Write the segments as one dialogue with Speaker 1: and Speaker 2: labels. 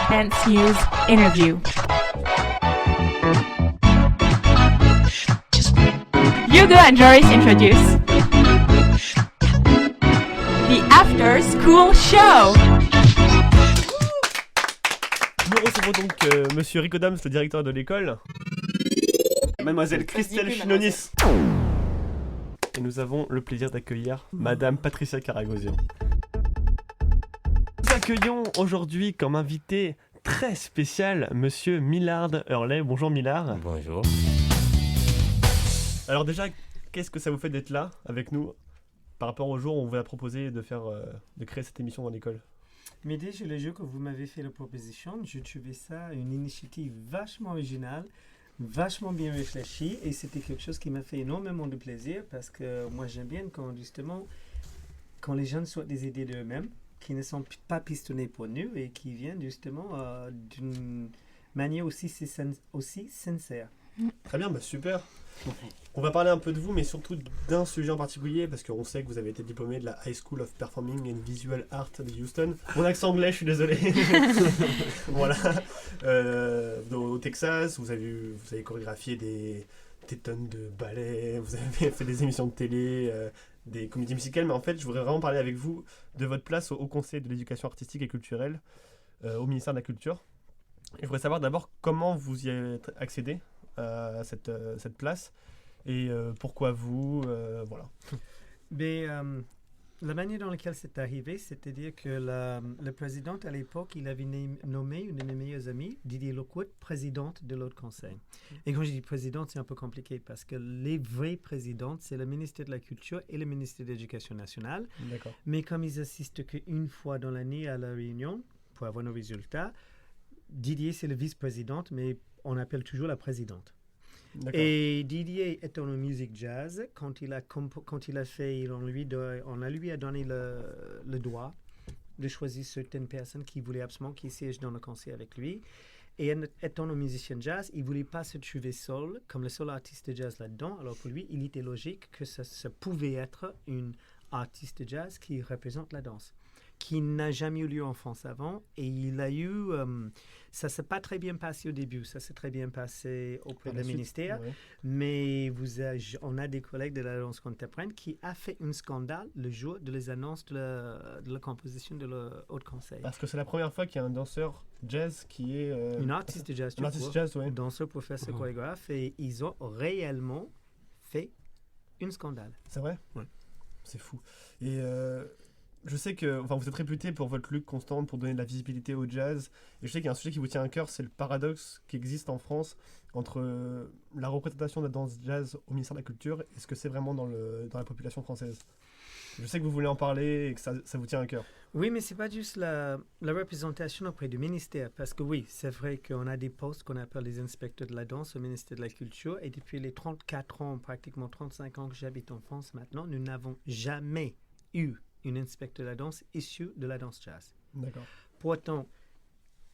Speaker 1: Dance News Interview. Hugo and Joris introduce the After School Show.
Speaker 2: Nous recevons donc Monsieur Rico Dams, le directeur de l'école, Mademoiselle Christelle Chinonis. Et nous avons le plaisir d'accueillir Madame Patricia Caragosian. Nous accueillons aujourd'hui comme invité très spécial Monsieur Millard Hurley. Bonjour Millard.
Speaker 3: Bonjour.
Speaker 2: Alors déjà, qu'est-ce que ça vous fait d'être là avec nous par rapport au jour où on vous a proposé de créer cette émission dans l'école?
Speaker 4: Mais déjà, le jour que vous m'avez fait la proposition, je trouvais ça une initiative vachement originale, vachement bien réfléchie, et c'était quelque chose qui m'a fait énormément de plaisir parce que moi j'aime bien quand les jeunes sortent des idées d'eux-mêmes, qui ne sont pas pistonnés pour nous et qui viennent justement d'une manière aussi sincère.
Speaker 2: Très bien, super. On va parler un peu de vous, mais surtout d'un sujet en particulier, parce qu'on sait que vous avez été diplômé de la High School of Performing and Visual Art de Houston. Mon accent anglais, je suis désolé. Voilà. Au Texas, vous avez chorégraphié des tonnes de ballets, vous avez fait des émissions de télé, des comédies musicales, mais en fait, je voudrais vraiment parler avec vous de votre place au Haut Conseil de l'éducation artistique et culturelle, au ministère de la Culture. Et je voudrais savoir d'abord comment vous y êtes accédé à cette place et pourquoi vous voilà.
Speaker 4: Mais, la manière dans laquelle c'est arrivé, c'est-à-dire que le président à l'époque, il avait nommé une de mes meilleures amies, Didier Lockwood, présidente de l'Haut Conseil. Et quand je dis présidente, c'est un peu compliqué parce que les vraies présidentes, c'est le ministère de la Culture et le ministère de l'Éducation nationale.
Speaker 2: D'accord.
Speaker 4: Mais comme ils assistent qu'une fois dans l'année à la réunion pour avoir nos résultats, Didier, c'est le vice-présidente, mais on appelle toujours la présidente.
Speaker 2: D'accord.
Speaker 4: Et Didier étant en musique jazz, quand il a fait, on lui a donné le droit de choisir certaines personnes qui voulaient absolument qu'ils siègent dans le conseil avec lui. Et étant un musicien jazz, il ne voulait pas se trouver seul, comme le seul artiste de jazz là-dedans. Alors pour lui, il était logique que ça pouvait être une artiste de jazz qui représente la danse, qui n'a jamais eu lieu en France avant. Et il a eu... ça ne s'est pas très bien passé au début. Ça s'est très bien passé auprès du ministère.
Speaker 2: Ouais.
Speaker 4: Mais on a des collègues de la danse contemporaine qui a fait un scandale le jour de les annonces de la composition de le Haut Conseil.
Speaker 2: Parce que c'est la première fois qu'il y a un danseur jazz qui est...
Speaker 4: Une artiste de jazz.
Speaker 2: Un artiste jazz, oui.
Speaker 4: Danseur, professeur, chorégraphe. Et ils ont réellement fait un scandale.
Speaker 2: C'est vrai?
Speaker 4: Ouais.
Speaker 2: C'est fou. Et je sais que vous êtes réputé pour votre lutte constante pour donner de la visibilité au jazz. Et je sais qu'il y a un sujet qui vous tient à cœur, c'est le paradoxe qui existe en France entre la représentation de la danse jazz au ministère de la Culture et ce que c'est vraiment dans la population française. Je sais que vous voulez en parler et que ça vous tient à cœur.
Speaker 4: Oui, mais ce n'est pas juste la représentation auprès du ministère. Parce que oui, c'est vrai qu'on a des postes qu'on appelle les inspecteurs de la danse au ministère de la Culture. Et depuis les 34 ans, pratiquement 35 ans que j'habite en France maintenant, nous n'avons jamais eu une inspecteur de la danse issue de la danse jazz.
Speaker 2: D'accord.
Speaker 4: Pourtant,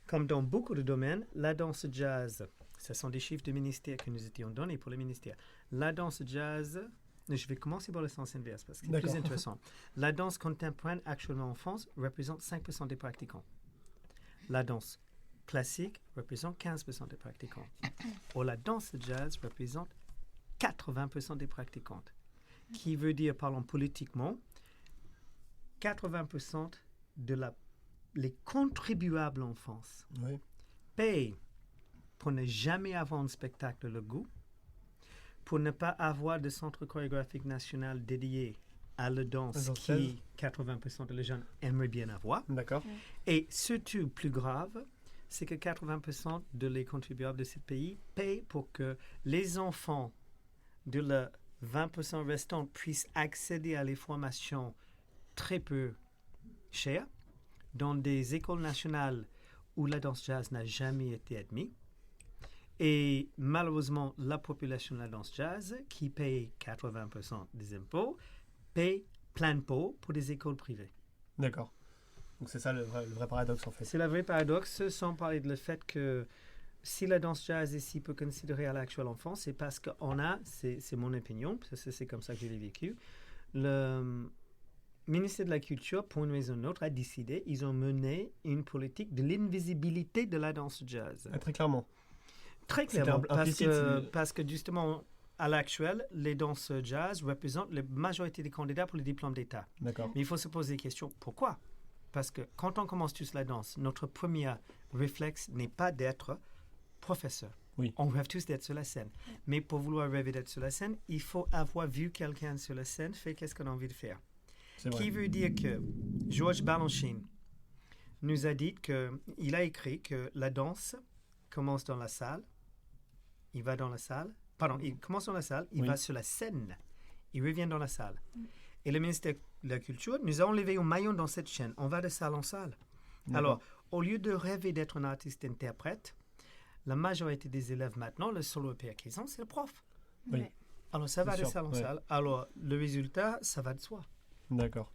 Speaker 4: comme dans beaucoup de domaines, la danse jazz, ce sont des chiffres du ministère que nous étions donnés pour le ministère. La danse jazz, je vais commencer par le sens inverse parce que c'est plus intéressant. La danse contemporaine actuellement en France représente 5% des pratiquants. La danse classique représente 15% des pratiquants. Or, la danse jazz représente 80% des pratiquantes. Qui veut dire, parlons politiquement, 80% les contribuables en France payent pour ne jamais avoir un spectacle de leur goût, pour ne pas avoir de centre chorégraphique national dédié à la danse qui 80% de les jeunes aimeraient bien avoir.
Speaker 2: D'accord.
Speaker 4: Et surtout, plus grave, c'est que 80% de les contribuables de ce pays payent pour que les enfants de la 20% restants puissent accéder à les formations très peu chères dans des écoles nationales où la danse jazz n'a jamais été admise. Et malheureusement, la population de la danse jazz, qui paye 80% des impôts, paye plein pot pour des écoles privées.
Speaker 2: D'accord. Donc c'est ça le vrai paradoxe en fait. C'est
Speaker 4: le vrai paradoxe, sans parler de le fait que si la danse jazz est si peu considérée à l'actuelle enfance, c'est parce qu'on a, c'est mon opinion, c'est comme ça que je l'ai vécu, ministère de la Culture, pour une raison ou une autre, a décidé, ils ont mené une politique de l'invisibilité de la danse jazz.
Speaker 2: Très clairement.
Speaker 4: Très
Speaker 2: C'était
Speaker 4: clairement,
Speaker 2: implicite,
Speaker 4: parce que justement, à l'actuel, les danses jazz représentent la majorité des candidats pour le diplôme d'État.
Speaker 2: D'accord.
Speaker 4: Mais il faut se poser des questions. Pourquoi? Parce que quand on commence tous la danse, notre premier réflexe n'est pas d'être professeur.
Speaker 2: Oui.
Speaker 4: On rêve tous d'être sur la scène. Mais pour vouloir rêver d'être sur la scène, il faut avoir vu quelqu'un sur la scène faire qu'est-ce qu'on a envie de faire.
Speaker 2: C'est vrai.
Speaker 4: Qui veut dire que Georges Balanchine nous a dit qu'il a écrit que la danse commence dans la salle, il va dans la salle, il commence dans la salle, il
Speaker 2: Oui.
Speaker 4: va sur la scène, il revient dans la salle. Et le ministère de la Culture nous a enlevé au maillon dans cette chaîne. On va de salle en salle.
Speaker 2: D'accord.
Speaker 4: Alors, au lieu de rêver d'être un artiste-interprète, la majorité des élèves maintenant, le seul repère qu'ils ont, c'est le prof.
Speaker 2: Oui.
Speaker 3: Ouais.
Speaker 4: Alors, ça va
Speaker 2: C'est
Speaker 4: de
Speaker 2: sûr,
Speaker 4: salle en
Speaker 2: ouais.
Speaker 4: salle. Alors, le résultat, ça va de soi.
Speaker 2: D'accord.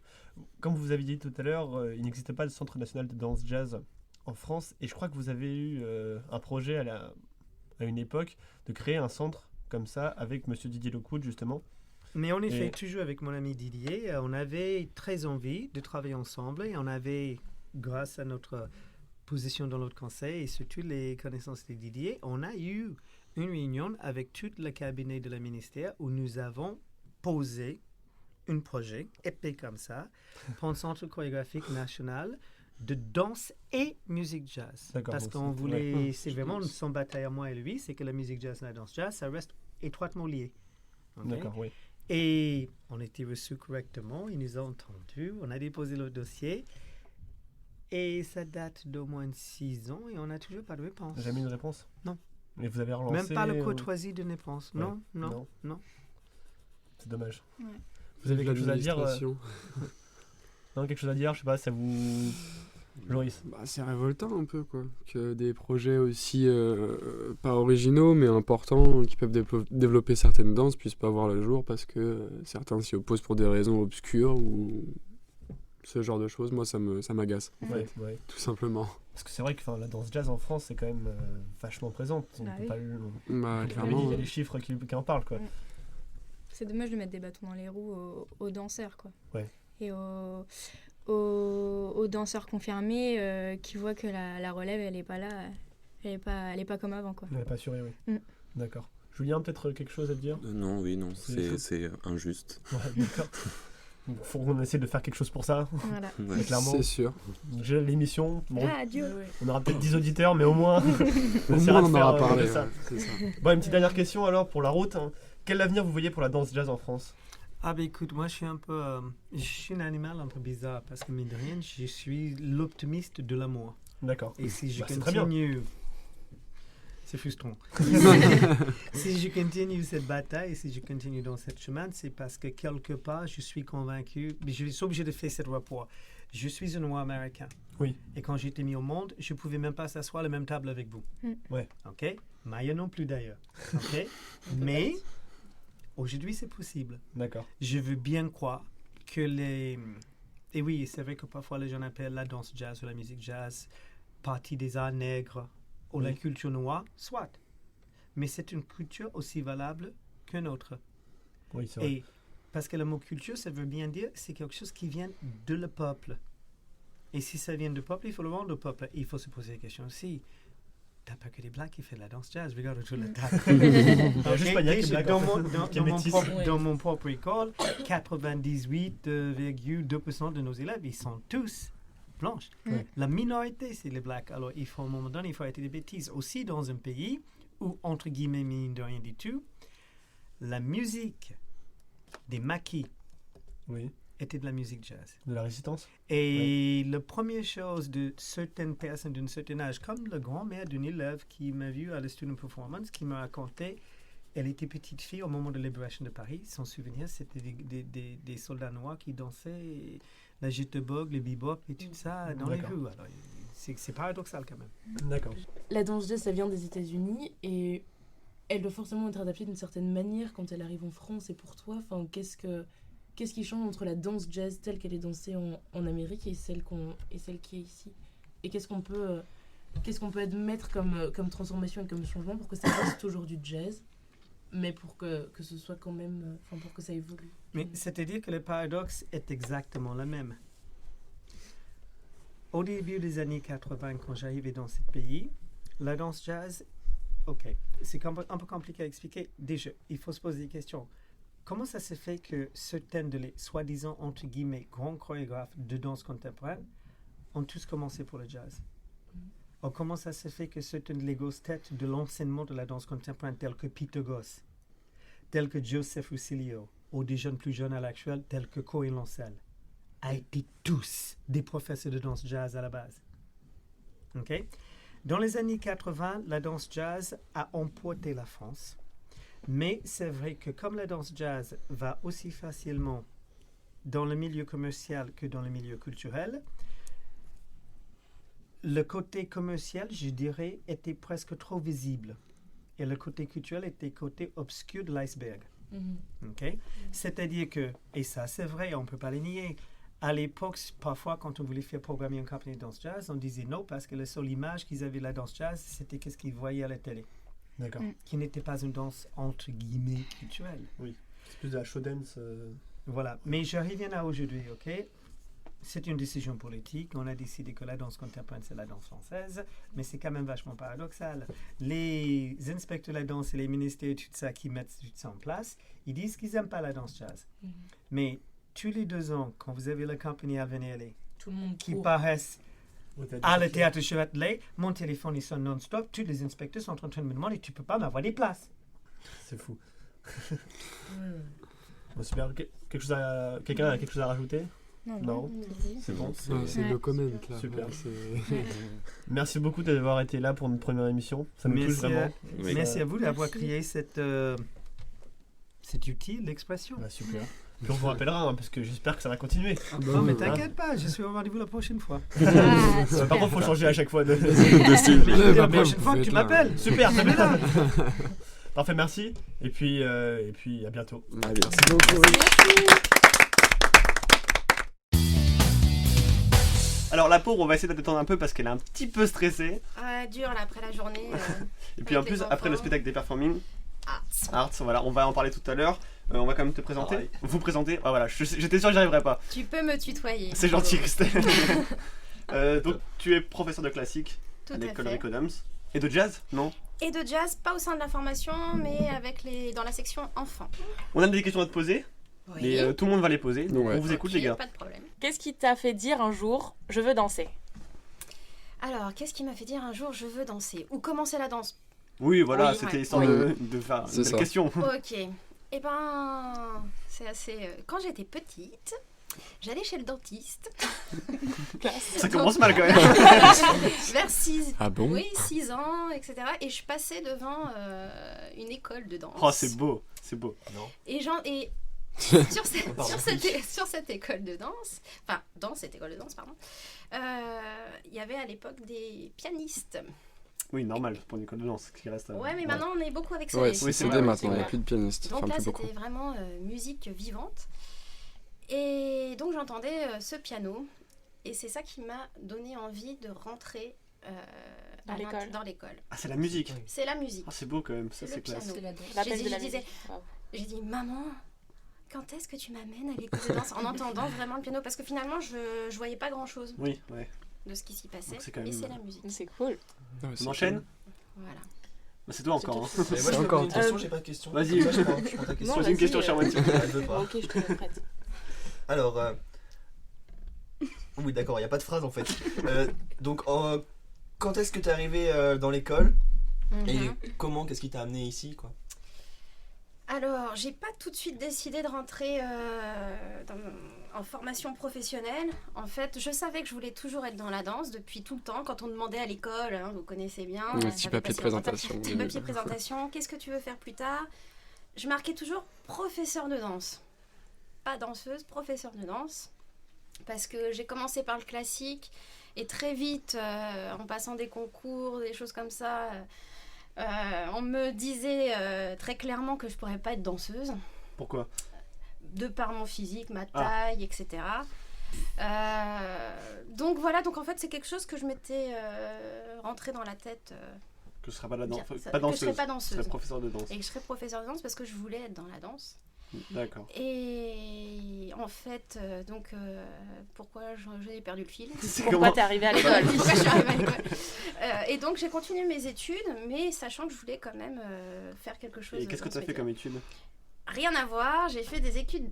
Speaker 2: Comme vous avez dit tout à l'heure, il n'existe pas de centre national de danse jazz en France. Et je crois que vous avez eu un projet à une époque de créer un centre comme ça avec Monsieur Didier Lockwood, justement.
Speaker 4: Mais en effet,
Speaker 2: Et-
Speaker 4: toujours avec mon ami Didier, on avait très envie de travailler ensemble et on avait, grâce à notre position dans notre conseil et surtout les connaissances de Didier, on a eu une réunion avec tout le cabinet de la ministère où nous avons posé un projet épais comme ça pour un centre chorégraphique national de danse et musique jazz.
Speaker 2: D'accord,
Speaker 4: Parce
Speaker 2: donc
Speaker 4: qu'on
Speaker 2: c'est-
Speaker 4: voulait,
Speaker 2: ouais.
Speaker 4: c'est vraiment son bataille à moi et lui, c'est que la musique jazz et la danse jazz, ça reste étroitement lié. Ok?
Speaker 2: D'accord, oui.
Speaker 4: Et on a été reçus correctement, ils nous ont entendus, on a déposé le dossier. Et ça date d'au moins 6 ans et on n'a toujours pas de réponse.
Speaker 2: Jamais une réponse?
Speaker 4: Non.
Speaker 2: Mais vous avez relancé?
Speaker 4: Même pas le courtoisie d'une réponse.
Speaker 2: Ouais.
Speaker 4: Non, non,
Speaker 2: Non.
Speaker 4: non.
Speaker 2: C'est dommage.
Speaker 3: Ouais.
Speaker 2: Vous avez quelque chose à dire
Speaker 5: L'administration.
Speaker 2: Non, quelque chose à dire? Je sais pas, ça vous... Joris?
Speaker 5: Bah, c'est révoltant un peu, quoi. Que des projets aussi pas originaux, mais importants, qui peuvent développer certaines danses, puissent pas voir le jour parce que certains s'y opposent pour des raisons obscures ou ce genre de choses. Moi, ça m'agace,
Speaker 2: Ouais, ouais.
Speaker 5: tout simplement.
Speaker 2: Parce que c'est vrai que la danse jazz en France, c'est quand même vachement présente. On
Speaker 3: Bah
Speaker 2: peut
Speaker 3: oui.
Speaker 2: pas
Speaker 5: Bah,
Speaker 2: il
Speaker 5: clairement.
Speaker 2: y a des chiffres qui en parlent, quoi.
Speaker 3: Ouais. C'est dommage de mettre des bâtons dans les roues aux danseurs, quoi.
Speaker 2: Ouais.
Speaker 3: Et aux danseurs confirmés qui voient que la relève, elle est pas là, elle est pas comme avant, quoi.
Speaker 2: On n'est pas assuré, oui.
Speaker 3: Mm.
Speaker 2: D'accord. Julien, peut-être quelque chose à te dire?
Speaker 6: Non, oui, non,
Speaker 2: C'est-
Speaker 6: c'est injuste.
Speaker 2: Ouais, d'accord. Donc, faut qu'on essaie de faire quelque chose pour ça.
Speaker 3: Voilà.
Speaker 6: Ouais.
Speaker 2: Clairement.
Speaker 5: C'est sûr.
Speaker 2: Déjà, l'émission, bon,
Speaker 3: Radio.
Speaker 2: on aura peut-être 10 auditeurs, mais au moins,
Speaker 5: Au
Speaker 2: essaiera
Speaker 5: moins, on
Speaker 2: de
Speaker 5: en aura
Speaker 2: faire,
Speaker 5: parlé.
Speaker 2: ça.
Speaker 5: ouais, c'est ça.
Speaker 2: Bon, une petite dernière question alors pour la route. Hein. Quel avenir vous voyez pour la danse jazz en France?
Speaker 4: Ah ben écoute, moi je suis un peu... je suis un animal un peu bizarre parce que mine de rien, je suis l'optimiste de l'amour.
Speaker 2: D'accord.
Speaker 4: Et si je
Speaker 2: Bah, c'est très bien.
Speaker 4: continue... C'est frustrant. Si je continue cette bataille, si je continue dans cette chemin, c'est parce que quelque part, je suis convaincu, mais je suis obligé de faire ce rapport. Je suis un noir américain.
Speaker 2: Oui.
Speaker 4: Et quand j'étais mis au monde, je ne pouvais même pas s'asseoir à la même table avec vous.
Speaker 2: Ouais.
Speaker 4: OK? Maya non plus d'ailleurs. OK? Mais aujourd'hui, c'est possible.
Speaker 2: D'accord.
Speaker 4: Je veux bien croire que les... Et oui, c'est vrai que parfois les gens appellent la danse jazz ou la musique jazz partie des arts nègres ou la
Speaker 2: Oui.
Speaker 4: culture noire, soit. Mais c'est une culture aussi valable qu'une autre.
Speaker 2: Oui, c'est vrai.
Speaker 4: Et parce que le mot culture, ça veut bien dire c'est quelque chose qui vient de le peuple. Et si ça vient du peuple, il faut le rendre au peuple. Il faut se poser la question aussi. T'as pas que des blacks qui font de la danse jazz, regarde autour de la table.
Speaker 2: Juste pas, il y a que des blacks,
Speaker 4: dans,
Speaker 2: en fait,
Speaker 4: mon, dans-
Speaker 2: qui est
Speaker 4: dans mon
Speaker 2: métisse.
Speaker 4: propre, dans mon propre école, 98,2% de nos élèves, ils sont tous blanches.
Speaker 2: Ouais.
Speaker 4: La minorité, c'est les blacks. Alors, il faut, à un moment donné, il faut arrêter des bêtises. Aussi, dans un pays où, entre guillemets, mine de rien du tout, la musique des maquis
Speaker 2: Oui.
Speaker 4: était de la musique jazz.
Speaker 2: De la résistance?
Speaker 4: Et la première chose de certaines personnes d'un certain âge, comme le grand-mère d'une élève qui m'a vu à la Student Performance, qui m'a raconté, elle était petite fille au moment de la libération de Paris. Son souvenir, c'était des soldats noirs qui dansaient la jitterbug, le bebop et tout ça dans les
Speaker 2: D'accord.
Speaker 4: rues. Alors, c'est paradoxal quand même.
Speaker 2: D'accord.
Speaker 7: La danse jazz, ça vient des États-Unis et elle doit forcément être adaptée d'une certaine manière quand elle arrive en France. Et pour toi, enfin, qu'est-ce qui change entre la danse jazz telle qu'elle est dansée en Amérique et celle qui est ici? Et qu'est-ce qu'on peut admettre comme transformation et comme changement pour que ça reste toujours du jazz, mais pour que ce soit quand même, pour que ça évolue.
Speaker 4: Mais c'est-à-dire que le paradoxe est exactement le même. Au début des années 80, quand j'arrivais dans ce pays, la danse jazz, ok, c'est un peu compliqué à expliquer. Déjà, il faut se poser des questions. Comment ça se fait que certains de les soi-disant, entre guillemets, grands chorégraphes de danse contemporaine ont tous commencé pour le jazz? Ou comment ça se fait que certaines des grosses têtes de l'enseignement de la danse contemporaine, tels que Peter Goss, tels que Joseph Russilio, ou des jeunes plus jeunes à l'actuel, tels que Corinne Lancel, a été tous des professeurs de danse jazz à la base. Okay? Dans les années 80, la danse jazz a emporté la France. Mais c'est vrai que comme la danse jazz va aussi facilement dans le milieu commercial que dans le milieu culturel, le côté commercial, je dirais, était presque trop visible. Et le côté culturel était le côté obscur de l'iceberg. Okay? C'est-à-dire que, et ça c'est vrai, on ne peut pas le nier, à l'époque, parfois, quand on voulait faire programmer une compagnie de danse jazz, on disait non parce que la seule image qu'ils avaient de la danse jazz, c'était ce qu'ils voyaient à la télé.
Speaker 2: D'accord.
Speaker 4: Qui n'était pas une danse entre guillemets culturelle.
Speaker 2: Oui, c'est plus de la show dance.
Speaker 4: Voilà, mais je reviens à aujourd'hui, ok? C'est une décision politique. On a décidé que la danse contemporaine, c'est la danse française, mais c'est quand même vachement paradoxal. Les inspecteurs de la danse et les ministères et tout ça qui mettent tout ça en place, ils disent qu'ils n'aiment pas la danse jazz. Mais tous les 2 ans, quand vous avez la compagnie à venir
Speaker 7: Tout le monde
Speaker 4: qui
Speaker 7: court.
Speaker 4: paraissent à le théâtre Châtelet, mon téléphone il sonne non-stop, tous les inspecteurs sont en train de me demander, tu peux pas m'avoir des places.
Speaker 2: C'est fou. Bon, super. Quelqu'un a quelque chose à rajouter? Non. C'est bon.
Speaker 5: C'est no comment là.
Speaker 2: Super.
Speaker 5: Ouais, c'est-
Speaker 2: Merci beaucoup d'avoir été là pour notre première émission. Ça nous touche vraiment.
Speaker 4: Merci à vous d'avoir créé cet outil, l'expression.
Speaker 2: Bah, super. Puis on vous rappellera, hein, parce que j'espère que ça va continuer.
Speaker 4: Non, mais t'inquiète pas, je suis au rendez-vous la prochaine fois.
Speaker 2: Par contre, il faut changer à chaque fois de
Speaker 5: style.
Speaker 4: La prochaine fois que tu m'appelles.
Speaker 2: Super, très bien. Parfait, merci. Et puis à bientôt.
Speaker 5: Allez, merci beaucoup.
Speaker 2: Alors la pauvre, on va essayer de la détendre un peu parce qu'elle est un petit peu stressée.
Speaker 6: Dur là après la journée.
Speaker 2: Et puis en
Speaker 6: Avec
Speaker 2: plus,
Speaker 6: les
Speaker 2: après le
Speaker 6: enfants.
Speaker 2: spectacle des performing
Speaker 6: Arts.
Speaker 2: arts, voilà, on va en parler tout à l'heure. On va quand même te présenter. Vous présenter. Ah, voilà, j'étais sûr que j'y arriverais pas.
Speaker 6: Tu peux me tutoyer.
Speaker 2: C'est gentil, Christelle. Donc tu es professeur de classique
Speaker 6: Tout
Speaker 2: à
Speaker 6: à
Speaker 2: l'école
Speaker 6: fait.
Speaker 2: Rico Adams. Et de jazz, non?
Speaker 6: Et de jazz, pas au sein de la formation, mais dans la section enfants.
Speaker 2: On a des questions à te poser, mais tout le monde va les poser. Donc
Speaker 5: Ouais.
Speaker 2: on vous écoute,
Speaker 6: Ok,
Speaker 2: les gars.
Speaker 6: Pas de problème.
Speaker 1: Qu'est-ce qui t'a fait dire un jour je veux danser?
Speaker 6: Alors, qu'est-ce qui m'a fait dire un jour je veux danser ou commencer la danse?
Speaker 2: Oui, voilà,
Speaker 6: Oui,
Speaker 2: c'était
Speaker 6: ouais.
Speaker 2: histoire de faire
Speaker 5: C'est
Speaker 2: une
Speaker 5: ça.
Speaker 2: question.
Speaker 6: Ok. Eh ben, c'est assez. Quand j'étais petite, j'allais chez le dentiste.
Speaker 2: Ça commence mal quand même.
Speaker 6: Vers 6
Speaker 5: Ah bon?
Speaker 6: Oui, 6 ans, etc. Et je passais devant une école de danse.
Speaker 2: Oh, c'est beau, c'est beau.
Speaker 6: Et sur cette école de danse, enfin, dans cette école de danse, pardon, il y avait à l'époque des pianistes.
Speaker 2: Oui, normal pour une école de danse qui reste.
Speaker 6: Ouais, mais maintenant on est beaucoup avec ça.
Speaker 5: Ouais,
Speaker 6: les
Speaker 5: c'est
Speaker 2: Oui,
Speaker 6: filles.
Speaker 2: vrai,
Speaker 5: des
Speaker 2: oui,
Speaker 5: maintenant, il n'y a plus de pianistes.
Speaker 6: Donc
Speaker 5: Enfin,
Speaker 6: là,
Speaker 5: plus beaucoup.
Speaker 6: c'était vraiment musique vivante. Et donc j'entendais ce piano. Et c'est ça qui m'a donné envie de rentrer dans l'école.
Speaker 2: Ah, c'est la musique.
Speaker 6: C'est la musique.
Speaker 2: Ah, c'est beau quand même, ça
Speaker 6: Le
Speaker 2: c'est classe.
Speaker 6: piano.
Speaker 7: C'est la danse.
Speaker 1: L'appel
Speaker 6: J'ai
Speaker 1: de la
Speaker 6: dit- je
Speaker 1: musique. Waouh.
Speaker 6: J'ai dit, maman, quand est-ce que tu m'amènes à l'école de danse? En entendant vraiment le piano. Parce que finalement, je voyais pas grand-chose
Speaker 2: Oui, ouais.
Speaker 6: de ce qui s'y passait.
Speaker 2: Donc c'est quand
Speaker 6: Et
Speaker 2: même-
Speaker 6: c'est la musique.
Speaker 1: C'est cool.
Speaker 5: Ouais,
Speaker 2: On
Speaker 5: c'est
Speaker 2: enchaîne?
Speaker 6: Voilà.
Speaker 2: Bah, c'est toi encore. Hein.
Speaker 8: Mais moi, je peux
Speaker 5: encore.
Speaker 8: poser une question, j'ai pas de question.
Speaker 2: Vas-y.
Speaker 8: Moi, je prends ta question.
Speaker 1: Non,
Speaker 2: Pose une
Speaker 1: vas-y,
Speaker 2: question, cher Mathieu.
Speaker 8: Elle veut pas.
Speaker 1: Ok, je te la prête.
Speaker 8: Alors, oui, d'accord, il n'y a pas de phrase en fait. Donc, quand est-ce que tu es arrivé dans l'école et
Speaker 6: Mhm.
Speaker 8: comment, qu'est-ce qui t'a amené ici quoi?
Speaker 6: Alors, j'ai pas tout de suite décidé de rentrer en formation professionnelle. En fait, je savais que je voulais toujours être dans la danse depuis tout le temps. Quand on demandait à l'école, hein, vous connaissez bien.
Speaker 5: Oui,
Speaker 6: ça
Speaker 5: petit
Speaker 6: avait
Speaker 5: papier de
Speaker 6: passé longtemps.
Speaker 5: présentation.
Speaker 6: Petit papier de présentation. Qu'est-ce que tu veux faire plus tard? Je marquais toujours professeur de danse. Pas danseuse, professeur de danse. Parce que j'ai commencé par le classique et très vite, en passant des concours, des choses comme ça, on me disait très clairement que je pourrais pas être danseuse,
Speaker 2: Pourquoi?
Speaker 6: de par mon physique, ma taille, etc. Donc voilà, donc en fait c'est quelque chose que je m'étais rentré dans la tête
Speaker 2: Que ce sera pas la danse,
Speaker 6: Bien, ça-
Speaker 2: pas
Speaker 6: que je
Speaker 2: danseuse.
Speaker 6: serai pas
Speaker 2: Tu
Speaker 6: danseuse.
Speaker 2: serais professeur de danse.
Speaker 6: Et que je serais professeure de danse parce que je voulais être dans la danse.
Speaker 2: D'accord.
Speaker 6: Et en fait, pourquoi j'ai perdu le fil
Speaker 1: Pourquoi t'es arrivée à l'école?
Speaker 6: Pourquoi je suis arrivée à l'école Et donc j'ai continué mes études, mais sachant que je voulais quand même faire quelque chose.
Speaker 2: Et qu'est-ce que
Speaker 6: dans
Speaker 2: tu as
Speaker 6: ce
Speaker 2: fait
Speaker 6: métier.
Speaker 2: comme étude?
Speaker 6: Rien à voir, j'ai fait des études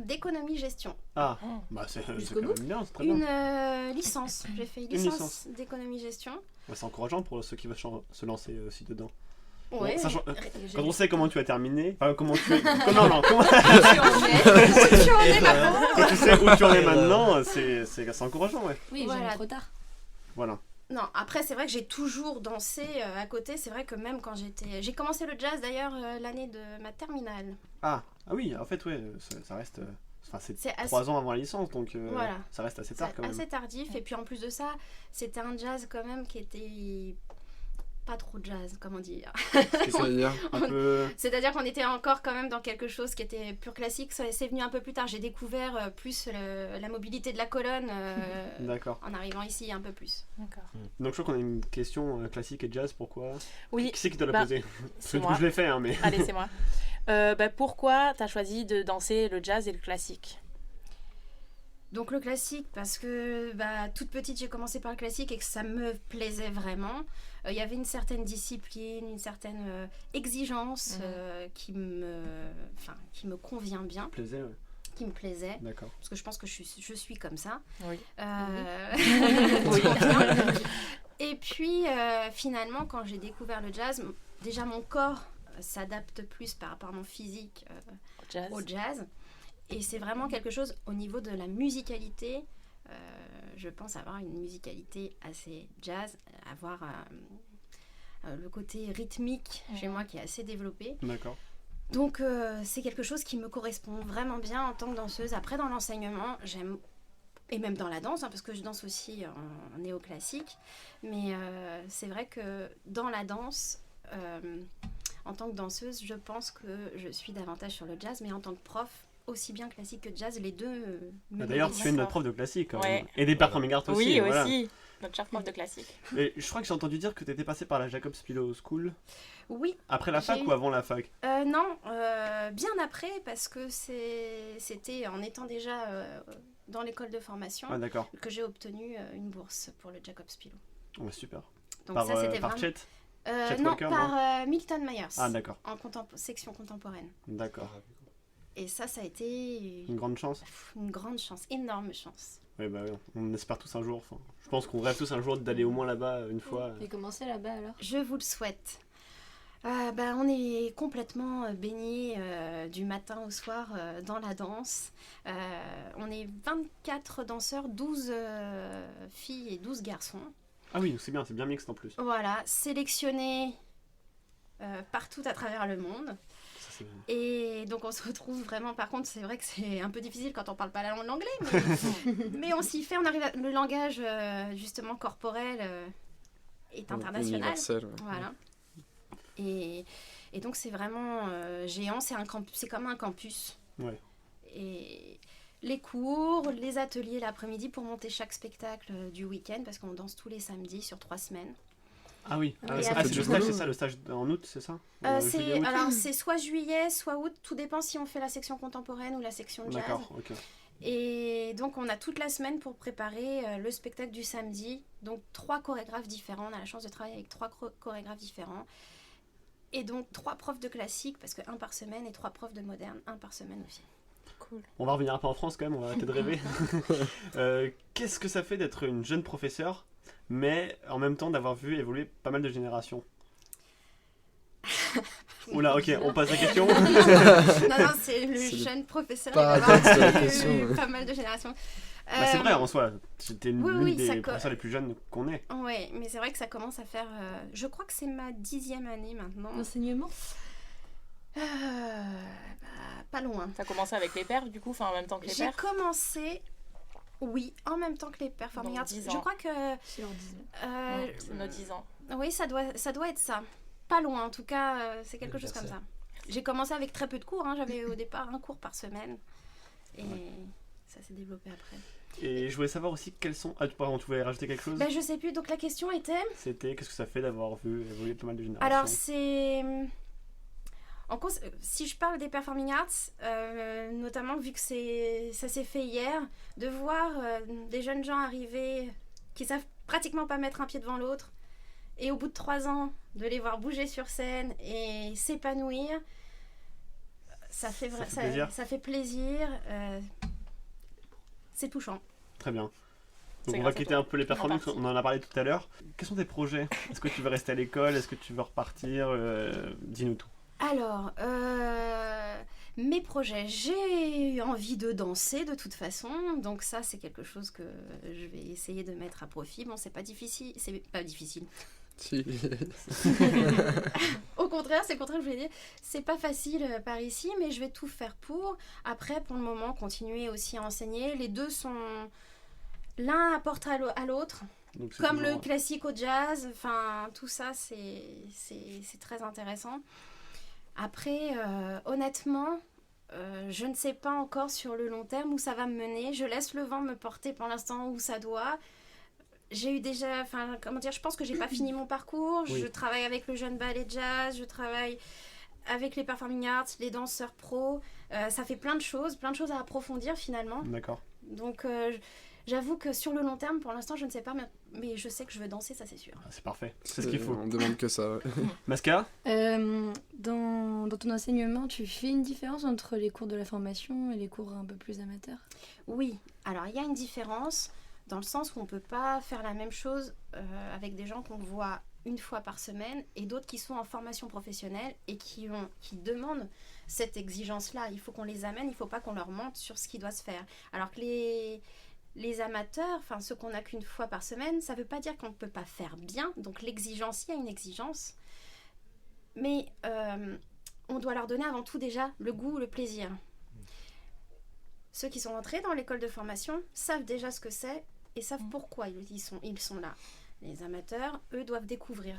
Speaker 6: d'économie-gestion.
Speaker 2: Ah,
Speaker 1: Oh.
Speaker 2: bah c'est
Speaker 7: Jusqu'au
Speaker 2: quand
Speaker 7: bout.
Speaker 2: même bien, c'est très
Speaker 6: Une
Speaker 2: bien.
Speaker 6: licence. J'ai fait une
Speaker 2: Une
Speaker 6: licence d'économie-gestion.
Speaker 2: Ouais, c'est encourageant pour ceux qui veulent se lancer aussi dedans.
Speaker 6: Ouais.
Speaker 2: Bon, sachant-
Speaker 6: J'ai-
Speaker 2: Quand on sait comment tu as terminé, enfin comment tu es... non, non, comment...
Speaker 6: Où tu en es, ma pauvre
Speaker 2: Quand tu sais où tu en es maintenant, c'est encourageant, ouais.
Speaker 3: Oui,
Speaker 6: Voilà.
Speaker 3: jamais trop tard.
Speaker 2: Voilà.
Speaker 6: Non, après c'est vrai que j'ai toujours dansé à côté. C'est vrai que même quand j'ai commencé le jazz d'ailleurs l'année de ma terminale.
Speaker 2: Ah oui, en fait, ouais, ça reste... Enfin, c'est
Speaker 6: C'est assez-
Speaker 2: 3 ans avant la licence, donc
Speaker 6: Voilà.
Speaker 2: ça reste assez tard
Speaker 6: C'est
Speaker 2: quand même.
Speaker 6: assez tardif. Et puis en plus de ça, c'était un jazz quand même qui était pas trop jazz, comment dire.
Speaker 5: C'est-à-dire
Speaker 2: Un peu...
Speaker 6: C'est-à-dire qu'on était encore quand même dans quelque chose qui était pur classique. C'est venu un peu plus tard. J'ai découvert plus la mobilité de la colonne
Speaker 2: D'accord.
Speaker 6: en arrivant ici un peu plus.
Speaker 1: D'accord.
Speaker 2: Donc je crois qu'on a une question classique et jazz, pourquoi?
Speaker 1: Oui,
Speaker 2: Qui c'est qui doit la
Speaker 1: bah,
Speaker 2: poser? Parce que
Speaker 1: c'est
Speaker 2: du coup,
Speaker 1: moi.
Speaker 2: je l'ai fait, hein, mais...
Speaker 1: Allez, c'est moi. Pourquoi t'as choisi de danser le jazz et le classique?
Speaker 6: Donc le classique, parce que toute petite j'ai commencé par le classique et que ça me plaisait vraiment. Il y avait une certaine discipline, une certaine exigence qui me convient bien,
Speaker 2: Plaisait, ouais.
Speaker 6: qui me plaisait.
Speaker 2: D'accord.
Speaker 6: Parce que je pense que je suis comme ça.
Speaker 1: Oui.
Speaker 6: Oui. Et puis finalement quand j'ai découvert le jazz, déjà mon corps s'adapte plus par rapport à mon physique
Speaker 1: Jazz.
Speaker 6: au jazz. Et c'est vraiment quelque chose au niveau de la musicalité. Je pense avoir une musicalité assez jazz, avoir le côté rythmique chez moi qui est assez développé.
Speaker 2: D'accord.
Speaker 6: Donc c'est quelque chose qui me correspond vraiment bien en tant que danseuse. Après dans l'enseignement, j'aime, et même dans la danse, parce que je danse aussi en néoclassique, mais c'est vrai que dans la danse, en tant que danseuse, je pense que je suis davantage sur le jazz, mais en tant que prof, aussi bien classique que jazz, les deux me
Speaker 2: D'ailleurs,
Speaker 6: nourrissent.
Speaker 2: tu es notre prof de classique, quand
Speaker 1: Ouais.
Speaker 2: même. Et des performing arts aussi.
Speaker 1: Oui,
Speaker 2: voilà.
Speaker 1: aussi. Notre cher prof de classique.
Speaker 2: Et je crois que j'ai entendu dire que tu étais passé par la Jacob Spilo School.
Speaker 6: Oui,
Speaker 2: Après la fac
Speaker 6: J'ai
Speaker 2: ou avant la fac?
Speaker 6: non, bien après, parce que c'était en étant déjà dans l'école de formation
Speaker 2: Ah d'accord.
Speaker 6: que j'ai obtenu une bourse pour le Jacob Spilo.
Speaker 2: Ouais, super.
Speaker 6: Donc
Speaker 2: Par,
Speaker 6: ça, c'était
Speaker 2: par
Speaker 6: vraiment...
Speaker 2: Chet? Chet
Speaker 6: non,
Speaker 2: Walker,
Speaker 6: par Milton Myers,
Speaker 2: Ah d'accord.
Speaker 6: en section contemporaine.
Speaker 2: D'accord.
Speaker 6: Et ça a été
Speaker 2: Une grande chance.
Speaker 6: une grande chance, énorme chance.
Speaker 2: Oui, bah oui. On espère tous un jour. Enfin, je pense qu'on rêve tous un jour d'aller au moins là-bas une fois.
Speaker 3: Et comment c'est là-bas alors?
Speaker 6: Je vous le souhaite. On est complètement baignés du matin au soir dans la danse. On est 24 danseurs, 12 filles et 12 garçons.
Speaker 2: Ah oui, c'est bien mixte en plus.
Speaker 6: Voilà, sélectionnés partout à travers le monde.
Speaker 2: Ça, c'est...
Speaker 6: Et donc on se retrouve vraiment, par contre c'est vrai que c'est un peu difficile quand on parle pas la langue l'anglais, mais on s'y fait, on arrive le langage justement corporel est international.
Speaker 5: Universel, ouais.
Speaker 6: Voilà. Et donc c'est vraiment géant, c'est comme un campus.
Speaker 2: Ouais.
Speaker 6: Et les cours, les ateliers l'après-midi pour monter chaque spectacle du week-end, parce qu'on danse tous les samedis sur 3 semaines.
Speaker 2: Ah oui.
Speaker 6: Et
Speaker 2: c'est
Speaker 6: après,
Speaker 2: le stage, c'est ça, le stage en août, c'est ça? Juillet, août
Speaker 6: Alors c'est soit juillet, soit août, tout dépend si on fait la section contemporaine ou la section jazz.
Speaker 2: D'accord, ok.
Speaker 6: Et donc on a toute la semaine pour préparer le spectacle du samedi. Donc 3 chorégraphes différents, on a la chance de travailler avec 3 chorégraphes différents. Et donc 3 profs de classique, parce que 1 par semaine, et 3 profs de moderne, 1 par semaine aussi.
Speaker 1: Cool.
Speaker 2: On va revenir un peu en France quand même, on va arrêter de rêver. Qu'est-ce que ça fait d'être une jeune professeure, mais en même temps d'avoir vu évoluer pas mal de générations? Oula, ok, on passe la question.
Speaker 6: non, c'est le
Speaker 5: C'est le
Speaker 6: jeune professeur.
Speaker 5: paradoxe
Speaker 6: il va
Speaker 5: de la
Speaker 6: avoir
Speaker 5: question,
Speaker 6: eu
Speaker 5: ouais.
Speaker 6: pas mal de générations.
Speaker 2: Bah, c'est vrai en soi, c'était
Speaker 6: oui,
Speaker 2: l'une
Speaker 6: oui,
Speaker 2: des
Speaker 6: ça
Speaker 2: professeurs les plus jeunes qu'on ait.
Speaker 6: Oui, mais c'est vrai que ça commence à faire... je crois que c'est ma 10e année maintenant.
Speaker 3: L'enseignement?
Speaker 6: Pas loin.
Speaker 1: T'as commencé avec les pères, du coup, enfin en même temps que les
Speaker 6: J'ai
Speaker 1: pères?
Speaker 6: commencé, oui, en même temps que les performing
Speaker 1: Donc
Speaker 6: arts.
Speaker 1: 10
Speaker 6: Je
Speaker 1: ans.
Speaker 6: crois que...
Speaker 3: C'est leur 19.
Speaker 6: euh,
Speaker 1: C'est nos 10 ans.
Speaker 6: oui, ça doit être ça. Pas loin, en tout cas, c'est quelque chose comme ça. J'ai commencé avec très peu de cours, hein. J'avais au départ 1 cours par semaine. Et ça s'est développé après.
Speaker 2: Et je voulais savoir aussi quels sont... Ah, pardon, tu voulais rajouter quelque chose?
Speaker 6: Ben, je sais plus, donc la question était...
Speaker 2: C'était qu'est-ce que ça fait d'avoir vu évoluer pas mal de générations?
Speaker 6: Alors, c'est... si je parle des performing arts, notamment vu que ça s'est fait hier, de voir des jeunes gens arriver qui savent pratiquement pas mettre un pied devant l'autre, et au bout de 3 ans, de les voir bouger sur scène et s'épanouir, ça fait plaisir. C'est touchant.
Speaker 2: Très bien.
Speaker 1: C'est
Speaker 2: Donc on va
Speaker 1: grâce à
Speaker 2: quitter
Speaker 1: toi.
Speaker 2: un peu les performances,
Speaker 1: On est parti.
Speaker 2: on en a parlé tout à l'heure. Quels sont tes projets? Est-ce que tu veux rester à l'école? Est-ce que tu veux repartir? Dis-nous tout.
Speaker 6: Alors, mes projets, j'ai envie de danser de toute façon, donc ça c'est quelque chose que je vais essayer de mettre à profit. Bon, c'est pas difficile,
Speaker 5: Si.
Speaker 6: Au contraire, c'est le contraire que je voulais dire. C'est pas facile par ici, mais je vais tout faire pour. Après, pour le moment, continuer aussi à enseigner. Les deux sont... L'un apporte à l'autre.
Speaker 2: Donc, c'est
Speaker 6: Comme le
Speaker 2: toujours-
Speaker 6: classique au jazz, enfin tout ça c'est très intéressant. Après, honnêtement, je ne sais pas encore sur le long terme où ça va me mener. Je laisse le vent me porter pour l'instant où ça doit. J'ai eu déjà, enfin comment dire, je pense que j'ai pas fini mon parcours.
Speaker 2: Oui.
Speaker 6: Je travaille avec le jeune ballet jazz, je travaille avec les performing arts, les danseurs pros. Ça fait plein de choses à approfondir finalement.
Speaker 2: D'accord.
Speaker 6: Donc j'avoue que sur le long terme, pour l'instant, je ne sais pas, mais je sais que je veux danser, ça c'est sûr.
Speaker 2: Ah, c'est parfait. C'est ce qu'il faut.
Speaker 5: On demande que ça. Ouais.
Speaker 2: Mascara?
Speaker 3: Dans ton enseignement, tu fais une différence entre les cours de la formation et les cours un peu plus amateurs?
Speaker 6: Oui, alors il y a une différence dans le sens où on ne peut pas faire la même chose avec des gens qu'on voit une fois par semaine et d'autres qui sont en formation professionnelle et qui demandent cette exigence-là. Il faut qu'on les amène, il ne faut pas qu'on leur mente sur ce qui doit se faire. Alors que les amateurs, enfin ceux qu'on n'a qu'une fois par semaine, ça ne veut pas dire qu'on ne peut pas faire bien. Donc l'exigence, il y a une exigence. Mais on doit leur donner avant tout déjà le goût, le plaisir. Ceux qui sont entrés dans l'école de formation savent déjà ce que c'est et savent pourquoi ils sont là. Les amateurs, eux, doivent découvrir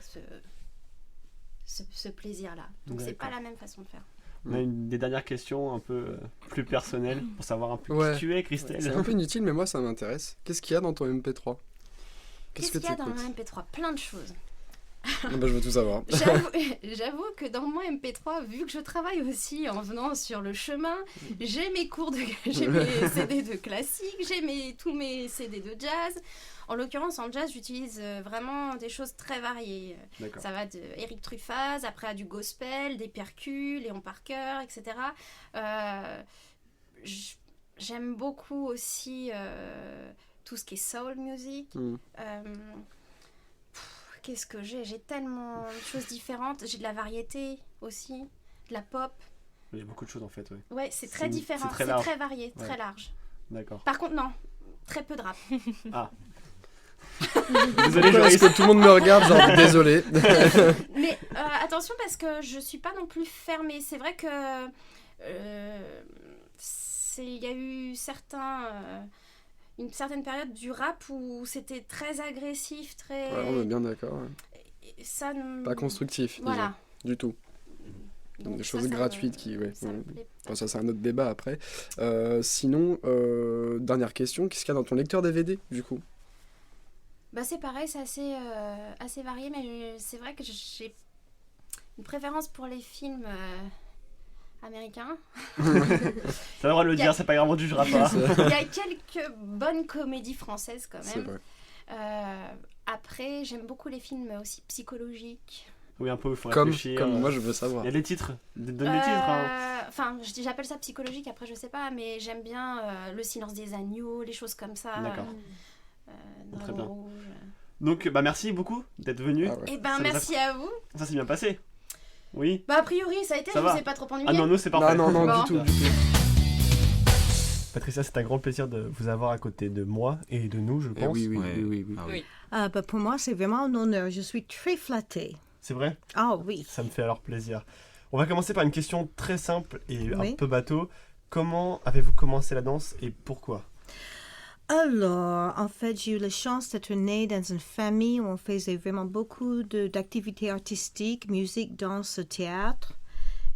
Speaker 6: ce plaisir-là. Donc c'est pas
Speaker 2: D'accord.
Speaker 6: la même façon de faire.
Speaker 2: On a des dernières questions un peu plus personnelles pour savoir un peu
Speaker 5: Ouais.
Speaker 2: qui tu es, Christelle.
Speaker 5: C'est un peu inutile, mais moi ça m'intéresse. Qu'est-ce qu'il y a dans ton MP3?
Speaker 6: Qu'est-ce
Speaker 5: que
Speaker 6: qu'il y a dans
Speaker 5: t'écoutes?
Speaker 6: un MP3? Plein de choses.
Speaker 5: Ah bah, je veux tout savoir.
Speaker 6: J'avoue que dans mon MP3, vu que je travaille aussi en venant sur le chemin, j'ai mes j'ai mes CD de classique, j'ai tous mes CD de jazz. En l'occurrence, en jazz, j'utilise vraiment des choses très variées.
Speaker 2: D'accord.
Speaker 6: Ça va de Eric Truffaz, après à du gospel, des percus, Léon Parker, etc. J'aime beaucoup aussi tout ce qui est soul music. Qu'est-ce que j'ai tellement de choses différentes. J'ai de la variété aussi, de la pop.
Speaker 2: Il y a beaucoup de choses en fait, ouais.
Speaker 6: Ouais, c'est très
Speaker 2: C'est
Speaker 6: différent,
Speaker 2: très
Speaker 6: c'est
Speaker 2: large.
Speaker 6: très varié,
Speaker 2: Ouais.
Speaker 6: très large.
Speaker 2: D'accord.
Speaker 6: Par contre, non, très peu de rap.
Speaker 2: Ah.
Speaker 5: Désolé, est-ce que tout le monde me regarde? Genre, désolé.
Speaker 6: Mais attention parce que je suis pas non plus fermée. C'est vrai que il y a eu une certaine période du rap où c'était très agressif, très...
Speaker 5: Ouais, on est bien d'accord. Ouais.
Speaker 6: Et ça ne...
Speaker 5: Pas constructif,
Speaker 6: Voilà.
Speaker 5: disons, du tout.
Speaker 6: Donc
Speaker 5: Des
Speaker 6: ça,
Speaker 5: choses
Speaker 6: ça me-
Speaker 5: gratuites qui... Ouais,
Speaker 6: ça me
Speaker 5: ouais.
Speaker 6: plaît.
Speaker 5: Enfin, ça c'est un autre débat après. Sinon, dernière question, qu'est-ce qu'il y a dans ton lecteur DVD du coup?
Speaker 6: Bah c'est pareil, c'est assez varié, mais c'est vrai que j'ai une préférence pour les films américains.
Speaker 2: T'as le droit de le
Speaker 6: Il y a-
Speaker 2: dire, c'est pas grave, on jugera pas.
Speaker 6: Il y a quelques bonnes comédies françaises quand
Speaker 5: C'est
Speaker 6: même.
Speaker 5: vrai.
Speaker 6: Après, j'aime beaucoup les films aussi psychologiques.
Speaker 2: Oui, un peu, il faut
Speaker 5: Comme
Speaker 2: réfléchir.
Speaker 5: moi je veux savoir.
Speaker 2: Il y a des titres. Donne des titres. Hein.
Speaker 6: Enfin, j'appelle ça psychologique, après je sais pas, mais j'aime bien Le silence des agneaux, les choses comme ça.
Speaker 2: D'accord.
Speaker 6: Dragon
Speaker 2: Très bien.
Speaker 6: rouge.
Speaker 2: Donc, bah merci beaucoup d'être venu.
Speaker 5: Ah ouais.
Speaker 6: Eh ben,
Speaker 2: Ça nous a-
Speaker 6: merci à vous.
Speaker 2: Ça s'est bien passé. Oui.
Speaker 6: Bah, a priori, ça a été,
Speaker 2: Ça
Speaker 6: je
Speaker 2: va.
Speaker 6: vous ai pas trop ennuyé.
Speaker 2: Ah non, nous c'est parfait.
Speaker 5: Non, non,
Speaker 6: Bon.
Speaker 5: du tout.
Speaker 2: Patricia, c'est un grand plaisir de vous avoir à côté de moi et de nous, je
Speaker 5: Eh
Speaker 2: pense.
Speaker 5: oui, oui,
Speaker 9: Ouais.
Speaker 5: oui, oui, oui.
Speaker 9: Ah oui.
Speaker 10: Bah, pour moi, c'est vraiment un honneur. Je suis très flattée.
Speaker 2: C'est vrai?
Speaker 10: Ah oui.
Speaker 2: Ça me fait alors plaisir. On va commencer par une question très simple et un
Speaker 10: Oui.
Speaker 2: peu bateau. Comment avez-vous commencé la danse et pourquoi?
Speaker 10: Alors, en fait, j'ai eu la chance d'être née dans une famille où on faisait vraiment beaucoup d'activités artistiques, musique, danse, théâtre.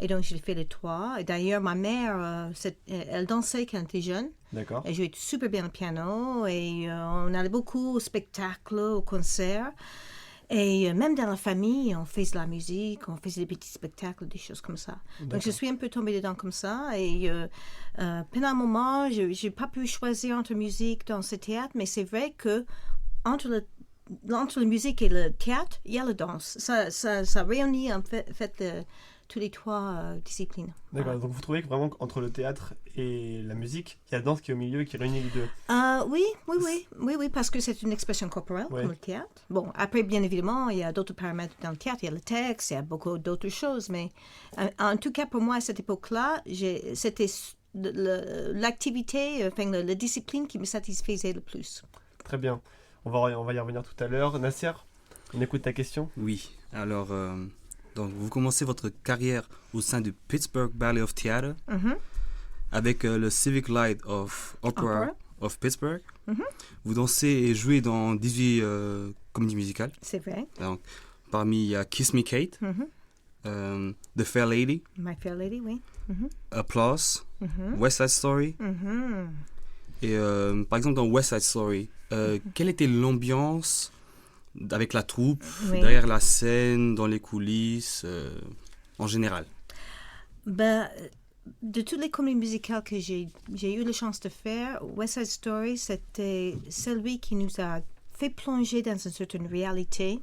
Speaker 10: Et donc, j'ai fait les 3. Et d'ailleurs, ma mère, elle dansait quand elle était jeune.
Speaker 2: D'accord.
Speaker 10: Elle jouait super bien le piano. Et on allait beaucoup au spectacle, au concert. Et même dans la famille, on faisait de la musique, on faisait des petits spectacles, des choses comme ça. Donc, je suis un peu tombée dedans comme ça. Et pendant un moment, je n'ai pas pu choisir entre musique, danse et théâtre. Mais c'est vrai que entre la musique et le théâtre, il y a la danse. Ça réunit en fait tous les 3 disciplines.
Speaker 2: D'accord, donc vous trouvez que vraiment entre le théâtre et la musique, il y a la danse qui est au milieu et qui réunit les deux.
Speaker 10: Oui, parce que c'est une expression corporelle
Speaker 2: Ouais.
Speaker 10: comme le théâtre. Bon, après, bien évidemment, il y a d'autres paramètres dans le théâtre. Il y a le texte, il y a beaucoup d'autres choses. Mais en tout cas, pour moi, à cette époque-là, c'était l'activité, la discipline qui me satisfaisait le plus.
Speaker 2: Très bien. On va y revenir tout à l'heure. Nasser, on écoute ta question.
Speaker 9: Oui, alors, donc vous commencez votre carrière au sein du Pittsburgh Ballet of Theatre avec le Civic Light of Opera of Pittsburgh. Vous dansez et jouez dans 18 comédies musicales.
Speaker 10: C'est vrai.
Speaker 9: Donc, parmi, il y a Kiss Me Kate, The Fair Lady,
Speaker 10: My Fair Lady, oui.
Speaker 9: Applause, West Side Story. Et par exemple, dans West Side Story, quelle était l'ambiance avec la troupe, derrière la scène, dans les coulisses, en général?
Speaker 10: De toutes les comédies musicales que j'ai eu la chance de faire, West Side Story, c'était celui qui nous a fait plonger dans une certaine réalité.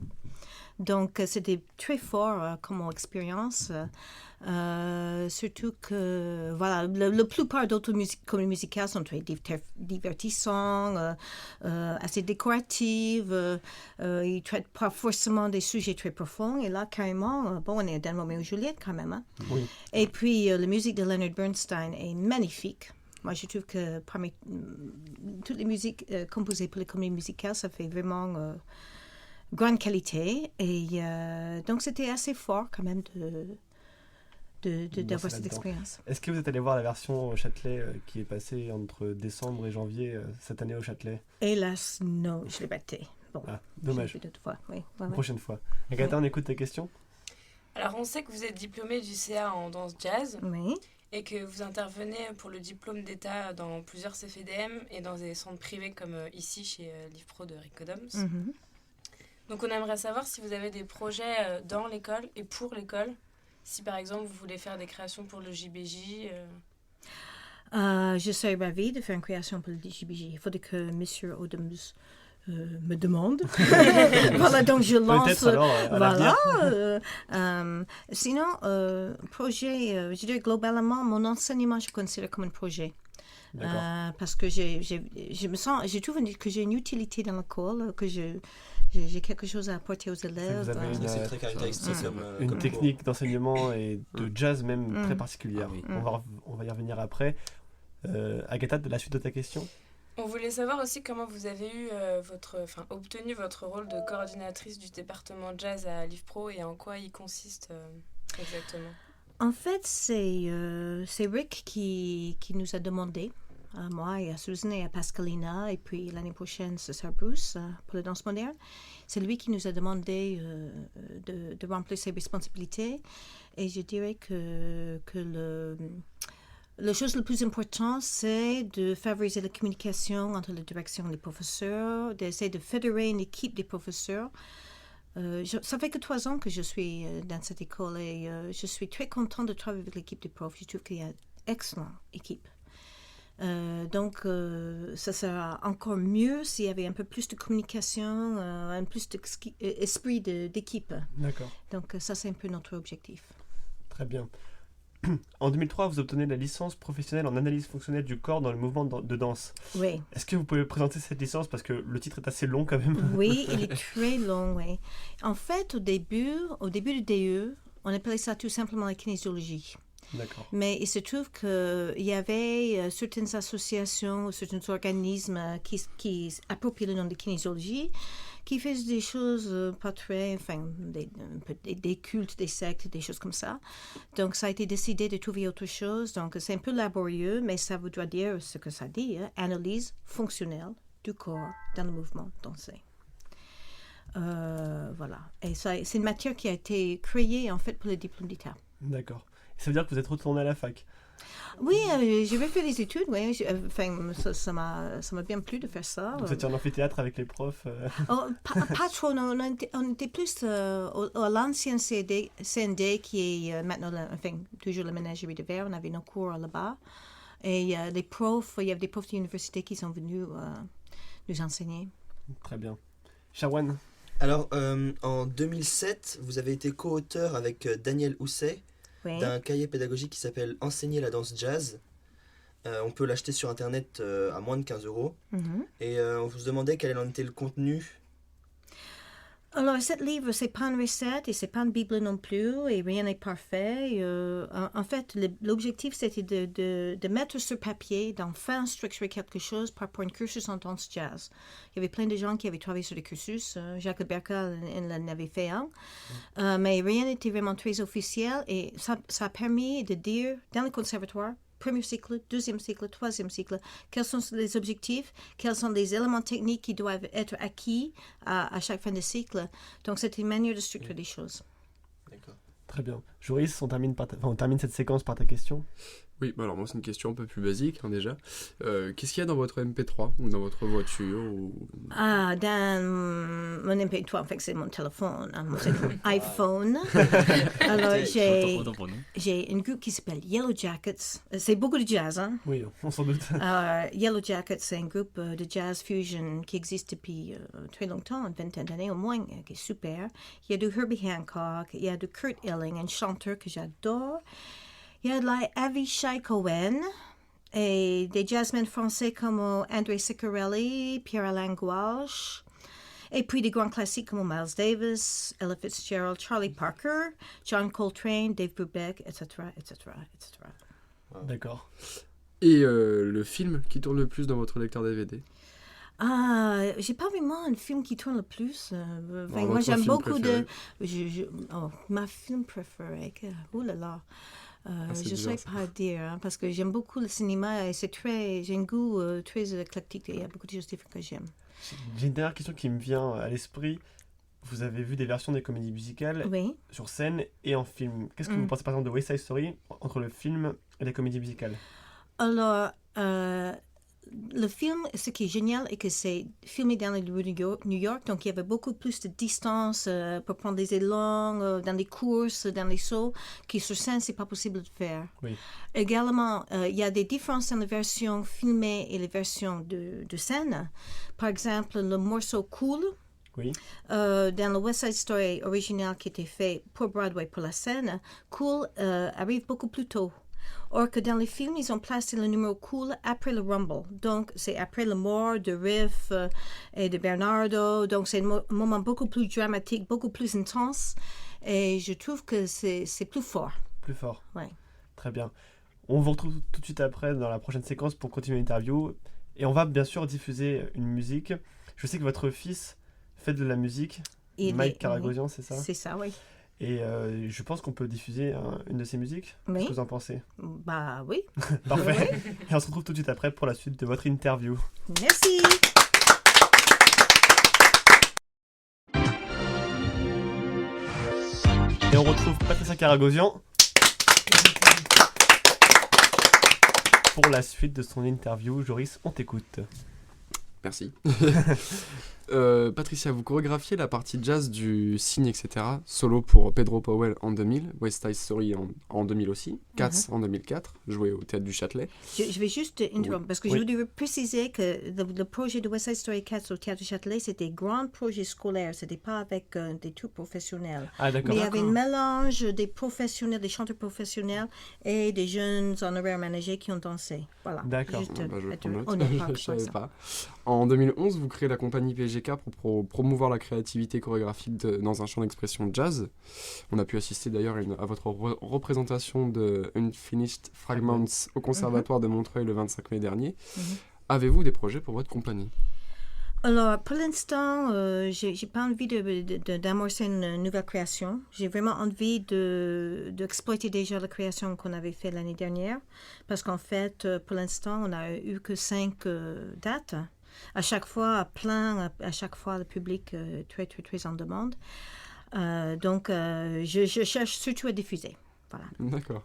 Speaker 10: Donc, c'était très fort comme expérience. Surtout que, voilà, la plupart d'autres comédies musicales sont très divertissantes, assez décoratives. Ils ne traitent pas forcément des sujets très profonds. Et là, carrément, on est dans Roméo et Juliette quand même. Hein?
Speaker 2: Oui.
Speaker 10: Et puis, la musique de Leonard Bernstein est magnifique. Moi, je trouve que parmi toutes les musiques composées pour les comédies musicales, ça fait vraiment grande qualité. Et donc, c'était assez fort quand même d'avoir cette expérience.
Speaker 2: Est-ce que vous êtes allé voir la version Châtelet qui est passée entre décembre et janvier cette année au Châtelet?
Speaker 10: Hélas, non, je l'ai batté. Bon,
Speaker 2: dommage.
Speaker 10: D'autres fois, oui.
Speaker 2: Prochaine fois. Agatha, on écoute ta question.
Speaker 1: Alors, on sait que vous êtes diplômée du CA en danse jazz.
Speaker 10: Oui.
Speaker 1: Et que vous intervenez pour le diplôme d'État dans plusieurs CFDM et dans des centres privés comme ici chez Livpro de Rico Doms. Donc on aimerait savoir si vous avez des projets dans l'école et pour l'école. Si par exemple vous voulez faire des créations pour le JBJ.
Speaker 10: Je serais ravie de faire une création pour le JBJ. Il faudrait que M. Odoms me demande. Voilà, donc je lance.
Speaker 2: Peut-être alors
Speaker 10: voilà. Sinon, projet, je dirais globalement, mon enseignement, je considère comme un projet. Parce que je trouve que j'ai une utilité dans l'école, que j'ai quelque chose à apporter aux élèves.
Speaker 2: Vous avez
Speaker 8: c'est très caractéristique
Speaker 2: une
Speaker 8: comme
Speaker 2: technique d'enseignement et de jazz même très particulière.
Speaker 9: Ah oui.
Speaker 2: On va y revenir après. Agatha, de la suite de ta question?
Speaker 1: On voulait savoir aussi comment vous avez eu obtenu votre rôle de coordinatrice du département jazz à Livpro et en quoi il consiste exactement.
Speaker 10: En fait, c'est Rick qui nous a demandé, à moi et à Susan et à Pascalina, et puis l'année prochaine, ce sera Bruce pour la danse moderne. C'est lui qui nous a demandé de remplir ses responsabilités. Et je dirais que la chose la plus importante, c'est de favoriser la communication entre la direction et les professeurs, d'essayer de fédérer une équipe des professeurs. Ça fait que 3 ans que je suis dans cette école et je suis très contente de travailler avec l'équipe des profs. Je trouve qu'il y a une excellente équipe. Donc, ça sera encore mieux s'il y avait un peu plus de communication, un plus d'esprit d'équipe.
Speaker 2: D'accord.
Speaker 10: Donc, ça, c'est un peu notre objectif.
Speaker 2: Très bien. En 2003, vous obtenez la licence professionnelle en analyse fonctionnelle du corps dans le mouvement de danse.
Speaker 10: Oui.
Speaker 2: Est-ce que vous pouvez présenter cette licence parce que le titre est assez long quand même?
Speaker 10: Oui, il est très long, oui. En fait, au début du DE, on appelait ça tout simplement la kinésiologie.
Speaker 2: D'accord.
Speaker 10: Mais il se trouve qu'il y avait certaines associations, certains organismes qui approprient le nom de kinésiologie, qui faisaient des choses pas très, des cultes, des sectes, des choses comme ça. Donc, ça a été décidé de trouver autre chose. Donc, c'est un peu laborieux, mais ça voudra dire ce que ça dit, hein, analyse fonctionnelle du corps dans le mouvement dansé. Voilà. Et ça, c'est une matière qui a été créée, en fait, pour le diplôme d'État.
Speaker 2: D'accord. Ça veut dire que vous êtes retourné à la fac.
Speaker 10: Oui, j'ai fait les études, oui. Enfin, ça m'a bien plu de faire ça.
Speaker 2: Vous étiez en amphithéâtre avec les profs
Speaker 10: Oh, pas trop, non. On était plus à l'ancienne CND qui est maintenant, toujours la ménagerie de verre. On avait nos cours là-bas. Et les profs, il y avait des profs de l'université qui sont venus nous enseigner.
Speaker 2: Très bien. Shawan?
Speaker 8: Alors, en 2007, vous avez été co-auteur avec Daniel Housset d'un cahier pédagogique qui s'appelle « Enseigner la danse jazz ». On peut l'acheter sur Internet à moins de 15 €. Et on vous demandait quel en était le contenu.
Speaker 10: Alors, ce livre, c'est pas une recette et c'est pas une Bible non plus et rien n'est parfait. En fait, l'objectif, c'était de mettre sur papier, d'enfin structurer quelque chose par rapport à un cursus en danse jazz. Il y avait plein de gens qui avaient travaillé sur les cursus. Jacques Berka en avait fait un. Mais rien n'était vraiment très officiel et ça a permis de dire, dans le conservatoire, premier cycle, deuxième cycle, troisième cycle, quels sont les objectifs, quels sont les éléments techniques qui doivent être acquis à chaque fin de cycle. Donc, c'était une manière de structurer les choses.
Speaker 8: D'accord.
Speaker 2: Très bien. Joris, on termine cette séquence par ta question.
Speaker 5: Oui, alors moi c'est une question un peu plus basique déjà. Qu'est-ce qu'il y a dans votre MP3 ou dans votre voiture
Speaker 10: Dans mon MP3, en fait, c'est mon téléphone, c'est mon iPhone. Alors, j'ai un groupe qui s'appelle Yellow Jackets. C'est beaucoup de jazz, hein?
Speaker 2: Oui, on s'en doute.
Speaker 10: Yellow Jackets, c'est un groupe de jazz fusion qui existe depuis très longtemps, une vingtaine d'années au moins, qui est super. Il y a du Herbie Hancock, il y a du Kurt Elling, un chanteur que j'adore. Il y a de la Avishai Cohen et des jazzmen français comme André Ciccarelli, Pierre-Alain Gouache, et puis des grands classiques comme Miles Davis, Ella Fitzgerald, Charlie Parker, John Coltrane, Dave Brubeck, etc., etc., etc.
Speaker 2: Wow. D'accord.
Speaker 5: Et le film qui tourne le plus dans votre lecteur DVD?
Speaker 10: J'ai pas vraiment un film qui tourne le plus. Moi, j'aime beaucoup
Speaker 5: préféré.
Speaker 10: ma film préféré. Oh là là. Je ne sais
Speaker 5: ça.
Speaker 10: pas dire, hein, parce que j'aime beaucoup le cinéma et j'ai un goût très éclectique et il y a beaucoup de choses différentes que j'aime.
Speaker 2: J'ai une dernière question qui me vient à l'esprit. Vous avez vu des versions des comédies musicales sur scène et en film. Qu'est-ce que vous pensez par exemple de West Side Story entre le film et la comédie musicale?
Speaker 10: Alors, le film, ce qui est génial, est que c'est filmé dans les rues de New York, donc il y avait beaucoup plus de distance pour prendre des élans dans les courses, dans les sauts, qui sur scène, c'est pas possible de faire.
Speaker 2: Oui.
Speaker 10: Également, il y a des différences dans les versions filmées et les versions de scène. Par exemple, le morceau Cool, dans le West Side Story original qui était fait pour Broadway, pour la scène, Cool arrive beaucoup plus tôt. Or que dans les films, ils ont placé le numéro Cool après le Rumble. Donc, c'est après la mort de Riff et de Bernardo. Donc, c'est un moment beaucoup plus dramatique, beaucoup plus intense. Et je trouve que c'est plus fort.
Speaker 2: Plus fort.
Speaker 10: Oui.
Speaker 2: Très bien. On vous retrouve tout de suite après dans la prochaine séquence pour continuer l'interview. Et on va bien sûr diffuser une musique. Je sais que votre fils fait de la musique. Mike Karagosian, c'est ça?
Speaker 10: C'est ça, oui.
Speaker 2: Et je pense qu'on peut diffuser une de ces musiques.
Speaker 10: Oui.
Speaker 2: Qu'est-ce que vous en pensez?
Speaker 10: Bah oui.
Speaker 2: Parfait.
Speaker 10: Oui.
Speaker 2: Et on se retrouve tout de suite après pour la suite de votre interview.
Speaker 10: Merci.
Speaker 2: Et on retrouve Patricia Karagosian pour la suite de son interview. Joris, on t'écoute.
Speaker 5: Merci. Patricia, vous chorégraphiez la partie jazz du Cygne, etc. Solo pour Pedro Powell en 2000, West Side Story en 2000 aussi, Cats en 2004, joué au Théâtre du Châtelet.
Speaker 10: Je vais juste interrompre parce que je voudrais préciser que le projet de West Side Story Cats au Théâtre du Châtelet, c'était un grand projet scolaire, c'était pas avec des troupes professionnelles.
Speaker 2: Ah, d'accord.
Speaker 10: Mais il y avait un mélange des professionnels, des chanteurs professionnels et des jeunes honoraires managers qui ont dansé. Voilà.
Speaker 2: D'accord.
Speaker 10: Juste
Speaker 5: je prends note.
Speaker 10: honnête,
Speaker 5: Je savais pas. En 2011, vous créez la compagnie PGK pour promouvoir la créativité chorégraphique dans un champ d'expression jazz. On a pu assister d'ailleurs à votre représentation de Unfinished Fragments au Conservatoire de Montreuil le 25 mai dernier. Avez-vous des projets pour votre compagnie?
Speaker 10: Alors, pour l'instant, j'ai pas envie d'amorcer une nouvelle création. J'ai vraiment envie d'exploiter déjà la création qu'on avait faite l'année dernière. Parce qu'en fait, pour l'instant, on n'a eu que 5 dates. À chaque fois, plein, à chaque fois, le public très en demande. Donc, je cherche surtout à diffuser. Voilà.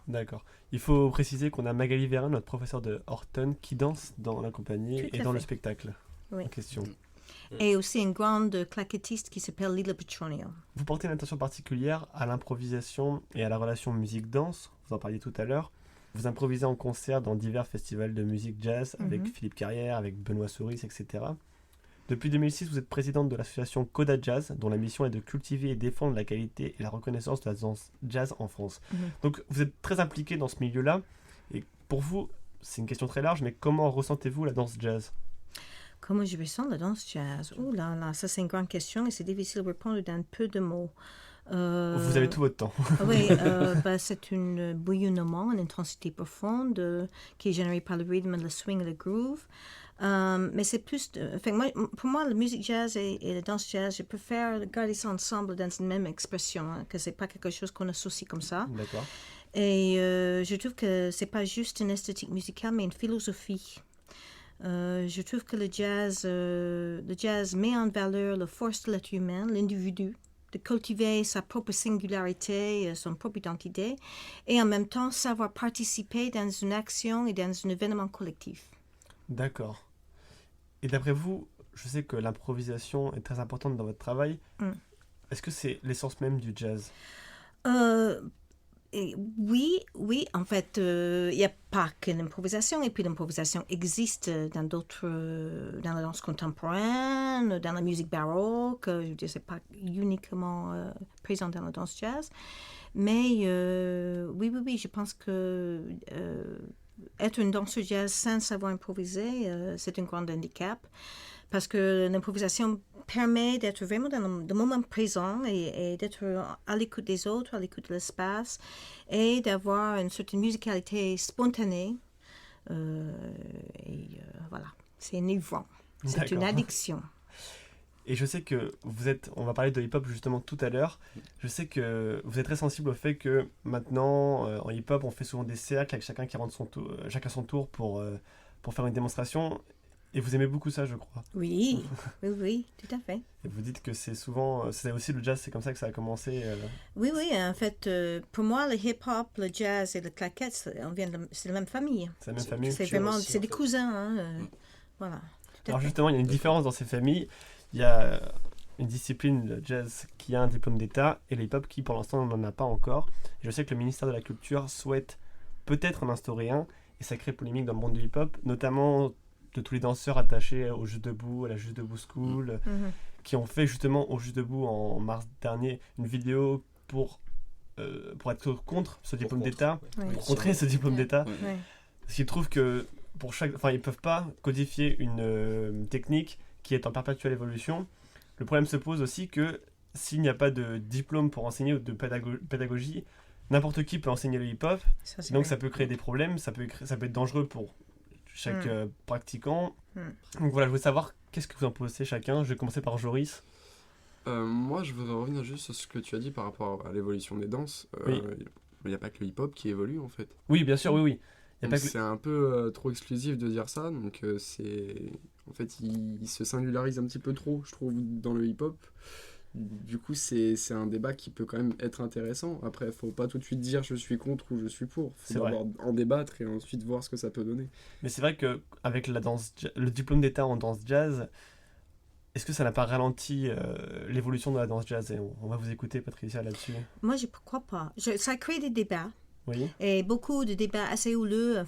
Speaker 5: D'accord.
Speaker 2: Il faut préciser qu'on a Magali Vérin, notre professeur de Horton, qui danse dans la compagnie
Speaker 10: Tout
Speaker 2: et
Speaker 10: à
Speaker 2: dans le
Speaker 10: fait.
Speaker 2: spectacle
Speaker 10: Oui.
Speaker 2: en question.
Speaker 10: Et aussi une grande claquettiste qui s'appelle Lila Petronio.
Speaker 2: Vous portez une attention particulière à l'improvisation et à la relation musique-danse, vous en parliez tout à l'heure. Vous improvisez en concert dans divers festivals de musique jazz avec Philippe Carrière, avec Benoît Souris, etc. Depuis 2006, vous êtes présidente de l'association Coda Jazz, dont la mission est de cultiver et défendre la qualité et la reconnaissance de la danse jazz en France. Donc vous êtes très impliquée dans ce milieu-là. Et pour vous, c'est une question très large, mais comment ressentez-vous la danse jazz ?
Speaker 10: Comment je ressens la danse jazz? Oh là là, ça c'est une grande question et c'est difficile de répondre dans peu de mots.
Speaker 2: Vous avez tout votre temps.
Speaker 10: Oui, c'est un bouillonnement, une intensité profonde qui est générée par le rythme, le swing et le groove. Mais c'est plus... pour moi, la musique jazz et la danse jazz, je préfère garder ça ensemble dans une même expression, que c'est pas quelque chose qu'on associe comme ça.
Speaker 2: D'accord.
Speaker 10: Et je trouve que c'est pas juste une esthétique musicale, mais une philosophie. Je trouve que le jazz met en valeur la force de l'être humain, l'individu, de cultiver sa propre singularité, son propre identité, et en même temps savoir participer dans une action et dans un événement collectif.
Speaker 2: D'accord. Et d'après vous, je sais que l'improvisation est très importante dans votre travail. Est-ce que c'est l'essence même du jazz ?
Speaker 10: Oui, en fait, il n'y a pas que l'improvisation, et puis l'improvisation existe dans la danse contemporaine, dans la musique baroque, je veux dire, c'est pas uniquement présent dans la danse jazz, mais oui, je pense que être une danseuse jazz sans savoir improviser, c'est un grand handicap, parce que l'improvisation permet d'être vraiment dans le moment présent et d'être à l'écoute des autres, à l'écoute de l'espace et d'avoir une certaine musicalité spontanée. Voilà, c'est enivrant. C'est une addiction.
Speaker 2: Et je sais que on va parler de hip-hop justement tout à l'heure, je sais que vous êtes très sensible au fait que maintenant, en hip-hop, on fait souvent des cercles avec chacun qui rentre chacun son tour pour faire une démonstration. Et vous aimez beaucoup ça, je crois.
Speaker 10: Oui, tout à fait.
Speaker 2: Et vous dites que c'est souvent... C'est aussi le jazz, c'est comme ça que ça a commencé.
Speaker 10: Oui, en fait, pour moi, le hip-hop, le jazz et le claquette, c'est la même famille.
Speaker 2: C'est la même famille.
Speaker 10: C'est des cousins. Voilà.
Speaker 2: Alors justement, il y a une différence dans ces familles. Il y a une discipline, le jazz, qui a un diplôme d'État, et le hip-hop qui, pour l'instant, n'en a pas encore. Et je sais que le ministère de la Culture souhaite peut-être en instaurer un, et ça crée polémique dans le monde du hip-hop, notamment de tous les danseurs attachés au Juste Debout, à la Juste Debout School, qui ont fait justement au Juste Debout en mars dernier une vidéo pour être contre ce diplôme d'État, pour contrer ce diplôme d'État. Parce qu'ils trouvent que ils peuvent pas codifier une technique qui est en perpétuelle évolution. Le problème se pose aussi que s'il n'y a pas de diplôme pour enseigner ou de pédagogie, n'importe qui peut enseigner le hip-hop. Donc ça peut créer des problèmes, ça peut être dangereux pour chaque pratiquant. Donc voilà, je voulais savoir qu'est-ce que vous en pensez chacun. Je vais commencer par Joris.
Speaker 5: Moi, je voudrais revenir juste sur ce que tu as dit par rapport à l'évolution des danses. Il n'y a pas que le hip-hop qui évolue, en fait.
Speaker 2: Oui, bien sûr, oui.
Speaker 5: C'est un peu trop exclusif de dire ça. Donc, en fait, il se singularise un petit peu trop, je trouve, dans le hip-hop. Du coup, c'est un débat qui peut quand même être intéressant. Après, il ne faut pas tout de suite dire je suis contre ou je suis pour. Il faut d'abord en débattre et ensuite voir ce que ça peut donner.
Speaker 2: Mais c'est vrai qu'avec le diplôme d'État en danse jazz, est-ce que ça n'a pas ralenti l'évolution de la danse jazz? Et on va vous écouter, Patricia, là-dessus.
Speaker 10: Moi, je ne crois pas. Ça crée des débats.
Speaker 2: Oui.
Speaker 10: Et beaucoup de débats assez houleux,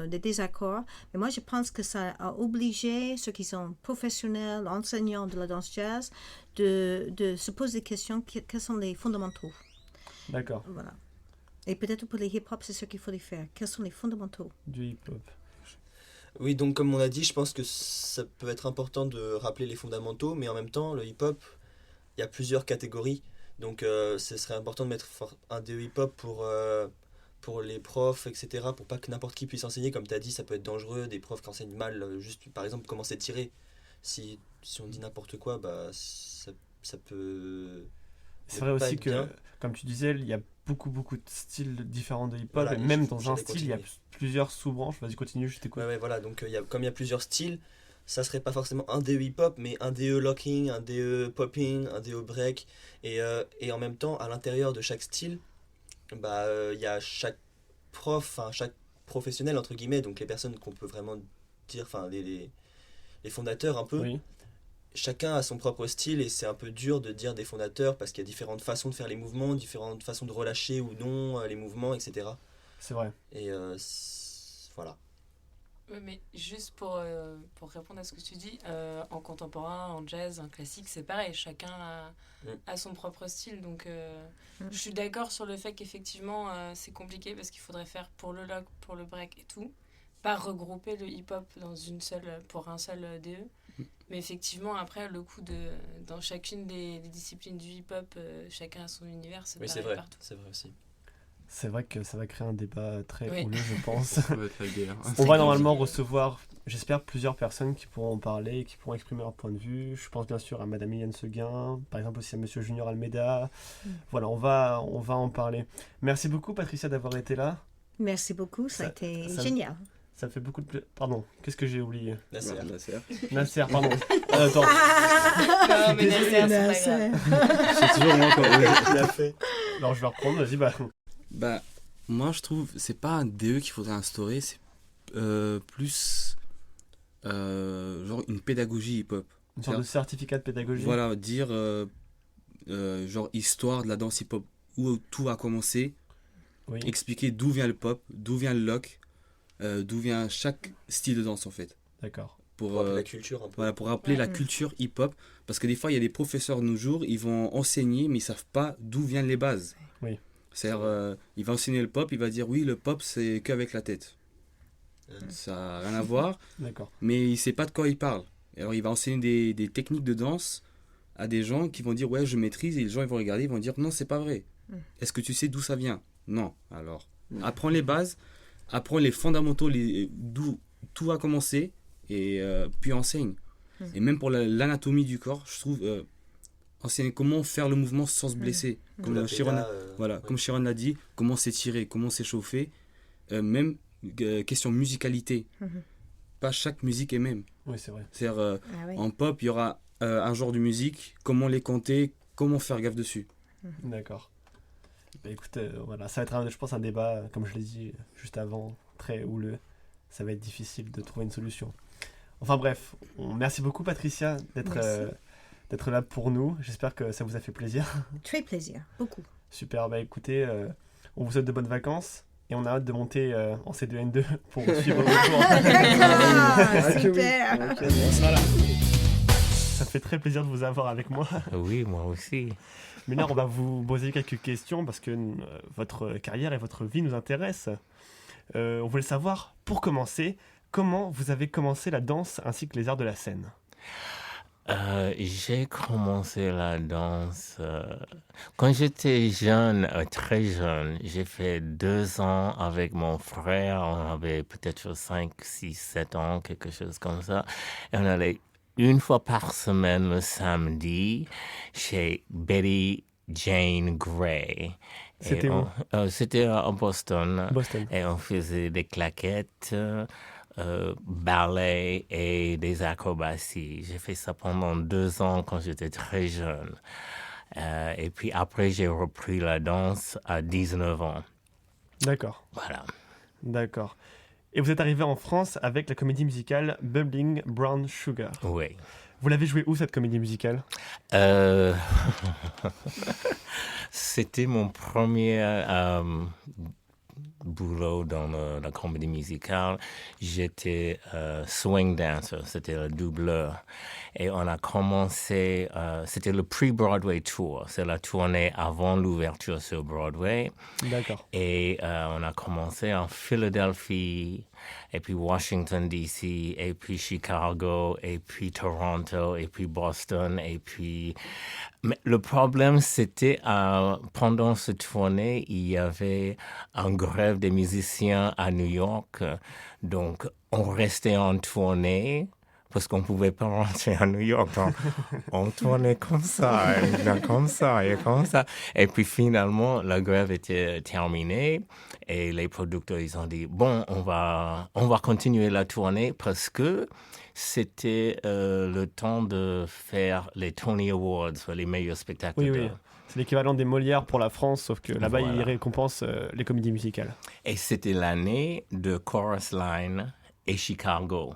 Speaker 10: des désaccords. Mais moi, je pense que ça a obligé ceux qui sont professionnels, enseignants de la danse jazz, de se poser des questions, quels sont les fondamentaux.
Speaker 2: D'accord.
Speaker 10: Voilà. Et peut-être pour les hip-hop, c'est ce qu'il faut les faire. Quels sont les fondamentaux
Speaker 2: du hip-hop?
Speaker 8: Oui, donc comme on a dit, je pense que ça peut être important de rappeler les fondamentaux, mais en même temps, le hip-hop, il y a plusieurs catégories. Donc ce serait important de mettre un DE hip-hop pour les profs, etc., pour pas que n'importe qui puisse enseigner. Comme tu as dit, ça peut être dangereux, des profs qui enseignent mal, juste par exemple comment c'est tiré. Si on dit n'importe quoi, bah, ça peut...
Speaker 2: C'est vrai aussi que, comme tu disais, il y a beaucoup de styles différents de hip-hop, voilà, et même dans un style, il y a plusieurs sous-branches. Vas-y, continue, je t'écoute.
Speaker 8: Ouais, voilà, donc comme il y a plusieurs styles, ça serait pas forcément un DE hip-hop, mais un DE locking, un DE popping, un DE break, et en même temps, à l'intérieur de chaque style, Il y a chaque prof, chaque professionnel, entre guillemets, donc les personnes qu'on peut vraiment dire, les fondateurs un peu.
Speaker 2: Oui.
Speaker 8: Chacun a son propre style et c'est un peu dur de dire des fondateurs parce qu'il y a différentes façons de faire les mouvements, différentes façons de relâcher ou non les mouvements, etc.
Speaker 2: C'est vrai.
Speaker 8: Et voilà.
Speaker 1: Oui, mais juste pour répondre à ce que tu dis, en contemporain, en jazz, en classique, c'est pareil. Chacun a son propre style. Donc, je suis d'accord sur le fait qu'effectivement, c'est compliqué parce qu'il faudrait faire pour le lock, pour le break et tout. Pas regrouper le hip-hop pour un seul DE. Mais effectivement, après, le coup dans chacune des disciplines du hip-hop, chacun a son univers, c'est pareil partout.
Speaker 8: C'est vrai aussi.
Speaker 2: C'est vrai que ça va créer un débat très houleux, je pense.
Speaker 5: Ça va être la guerre.
Speaker 2: On va normalement recevoir, j'espère, plusieurs personnes qui pourront en parler, qui pourront exprimer leur point de vue. Je pense bien sûr à Madame Liliane Seguin, par exemple aussi à Monsieur Junior Almeida. Voilà, on va en parler. Merci beaucoup, Patricia, d'avoir été là.
Speaker 10: Merci beaucoup, ça a été génial.
Speaker 2: Ça me fait beaucoup de plaisir. Pardon, qu'est-ce que j'ai oublié?
Speaker 5: Nasser,
Speaker 2: pardon. Attends.
Speaker 1: Non, mais Nasser, c'est pas grave.
Speaker 9: C'est toujours moi qui l'a fait.
Speaker 2: Alors, je vais reprendre, vas-y,
Speaker 9: moi, je trouve c'est pas un DE qu'il faudrait instaurer, c'est plus genre une pédagogie hip-hop.
Speaker 2: Une sorte de certificat de pédagogie.
Speaker 9: Voilà, dire genre histoire de la danse hip-hop, où tout a commencé, expliquer d'où vient le pop, d'où vient le lock, d'où vient chaque style de danse en fait.
Speaker 2: D'accord.
Speaker 8: Pour rappeler la culture un peu.
Speaker 9: Voilà, pour rappeler la culture hip-hop, parce que des fois il y a des professeurs de nos jours, ils vont enseigner mais ils savent pas d'où viennent les bases.
Speaker 2: Oui.
Speaker 9: C'est-à-dire, il va enseigner le pop, il va dire oui, le pop c'est qu'avec la tête. Ça n'a rien à voir.
Speaker 2: D'accord.
Speaker 9: Mais il sait pas de quoi il parle. Alors il va enseigner des techniques de danse à des gens qui vont dire ouais, je maîtrise, et les gens ils vont regarder, ils vont dire non, c'est pas vrai. Est-ce que tu sais d'où ça vient? Non. Alors, apprends les bases, apprends les fondamentaux, d'où tout a commencé, et puis enseigne. Et même pour l'anatomie du corps, je trouve enseigner comment faire le mouvement sans se blesser. Comme Chiron l'a dit, comment s'étirer, comment s'échauffer. Même question musicalité. Pas chaque musique est même.
Speaker 2: Oui, c'est vrai.
Speaker 9: C'est-à-dire, en pop, il y aura un genre de musique, comment les compter, comment faire gaffe dessus.
Speaker 2: D'accord. Écoute, voilà, ça va être, je pense, un débat, comme je l'ai dit juste avant, très houleux. Ça va être difficile de trouver une solution. Enfin bref, merci beaucoup Patricia d'être là pour nous. J'espère que ça vous a fait plaisir.
Speaker 10: Très plaisir, beaucoup.
Speaker 2: Super, écoutez, on vous souhaite de bonnes vacances et on a hâte de monter en C2N2 pour suivre vos cours.
Speaker 10: D'accord, super.
Speaker 2: Okay, on sera là. Ça me fait très plaisir de vous avoir avec moi.
Speaker 11: Oui, moi aussi.
Speaker 2: Maintenant, on va vous poser quelques questions parce que votre carrière et votre vie nous intéressent. On voulait savoir, pour commencer, comment vous avez commencé la danse ainsi que les arts de la scène?
Speaker 11: J'ai commencé la danse quand j'étais jeune, très jeune. J'ai fait 2 ans avec mon frère. On avait peut-être 5, 6, 7 ans, quelque chose comme ça. Et on allait une fois par semaine le samedi chez Betty Jane Gray.
Speaker 2: C'était où?
Speaker 11: C'était à Boston.
Speaker 2: Boston.
Speaker 11: Et on faisait des claquettes, ballet et des acrobaties. J'ai fait ça pendant 2 ans quand j'étais très jeune. Et puis après, j'ai repris la danse à 19 ans.
Speaker 2: D'accord.
Speaker 11: Voilà.
Speaker 2: D'accord. Et vous êtes arrivé en France avec la comédie musicale Bubbling Brown Sugar.
Speaker 11: Oui.
Speaker 2: Vous l'avez jouée où, cette comédie musicale?
Speaker 11: C'était mon premier boulot dans la comédie musicale. J'étais swing dancer, c'était le doubleur. Et on a commencé, c'était le pre-Broadway tour, c'est la tournée avant l'ouverture sur Broadway.
Speaker 2: D'accord.
Speaker 11: Et on a commencé en Philadelphie, et puis Washington DC, et puis Chicago, et puis Toronto, et puis Boston, et puis... Mais le problème, c'était pendant cette tournée, il y avait une grève des musiciens à New York. Donc, on restait en tournée parce qu'on ne pouvait pas rentrer à New York. Donc, on tournait comme ça, et comme ça, et comme ça. Et puis, finalement, la grève était terminée et les producteurs, ils ont dit, bon, on va continuer la tournée parce que c'était le temps de faire les Tony Awards, les meilleurs spectacles
Speaker 2: C'est l'équivalent des Molières pour la France, sauf que là-bas, ils récompensent les comédies musicales.
Speaker 11: Et c'était l'année de Chorus Line et Chicago.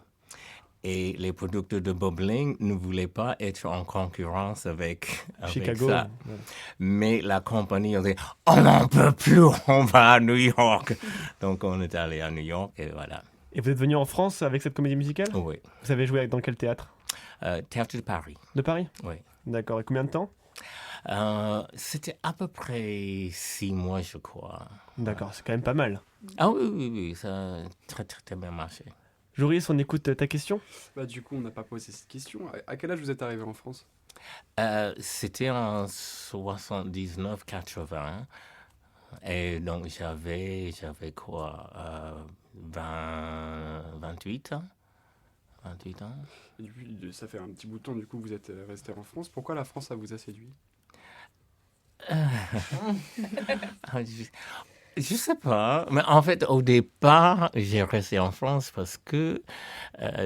Speaker 11: Et les producteurs de Bubbling ne voulaient pas être en concurrence avec
Speaker 2: Chicago.
Speaker 11: Ça. Ouais. Mais la compagnie a dit « On n'en peut plus, on va à New York !» Donc on est allé à New York et voilà.
Speaker 2: Et vous êtes venu en France avec cette comédie musicale ?
Speaker 11: Oui.
Speaker 2: Vous avez joué dans quel théâtre ?
Speaker 11: Théâtre de Paris.
Speaker 2: De Paris ?
Speaker 11: Oui.
Speaker 2: D'accord. Et combien de temps ?
Speaker 11: C'était à peu près 6 mois, je crois.
Speaker 2: D'accord, c'est quand même pas mal.
Speaker 11: Ah oui, ça a très, très, très bien marché.
Speaker 2: Joris, on écoute ta question ?
Speaker 5: Du coup, on n'a pas posé cette question. À quel âge vous êtes arrivé en France ?
Speaker 11: C'était en 79-80. Et donc, j'avais quoi 28 ans. 28 ans.
Speaker 5: Et puis, ça fait un petit bout de temps, du coup, vous êtes resté en France. Pourquoi la France, ça vous a séduit ?
Speaker 11: Je sais pas, mais en fait, au départ, j'ai resté en France parce que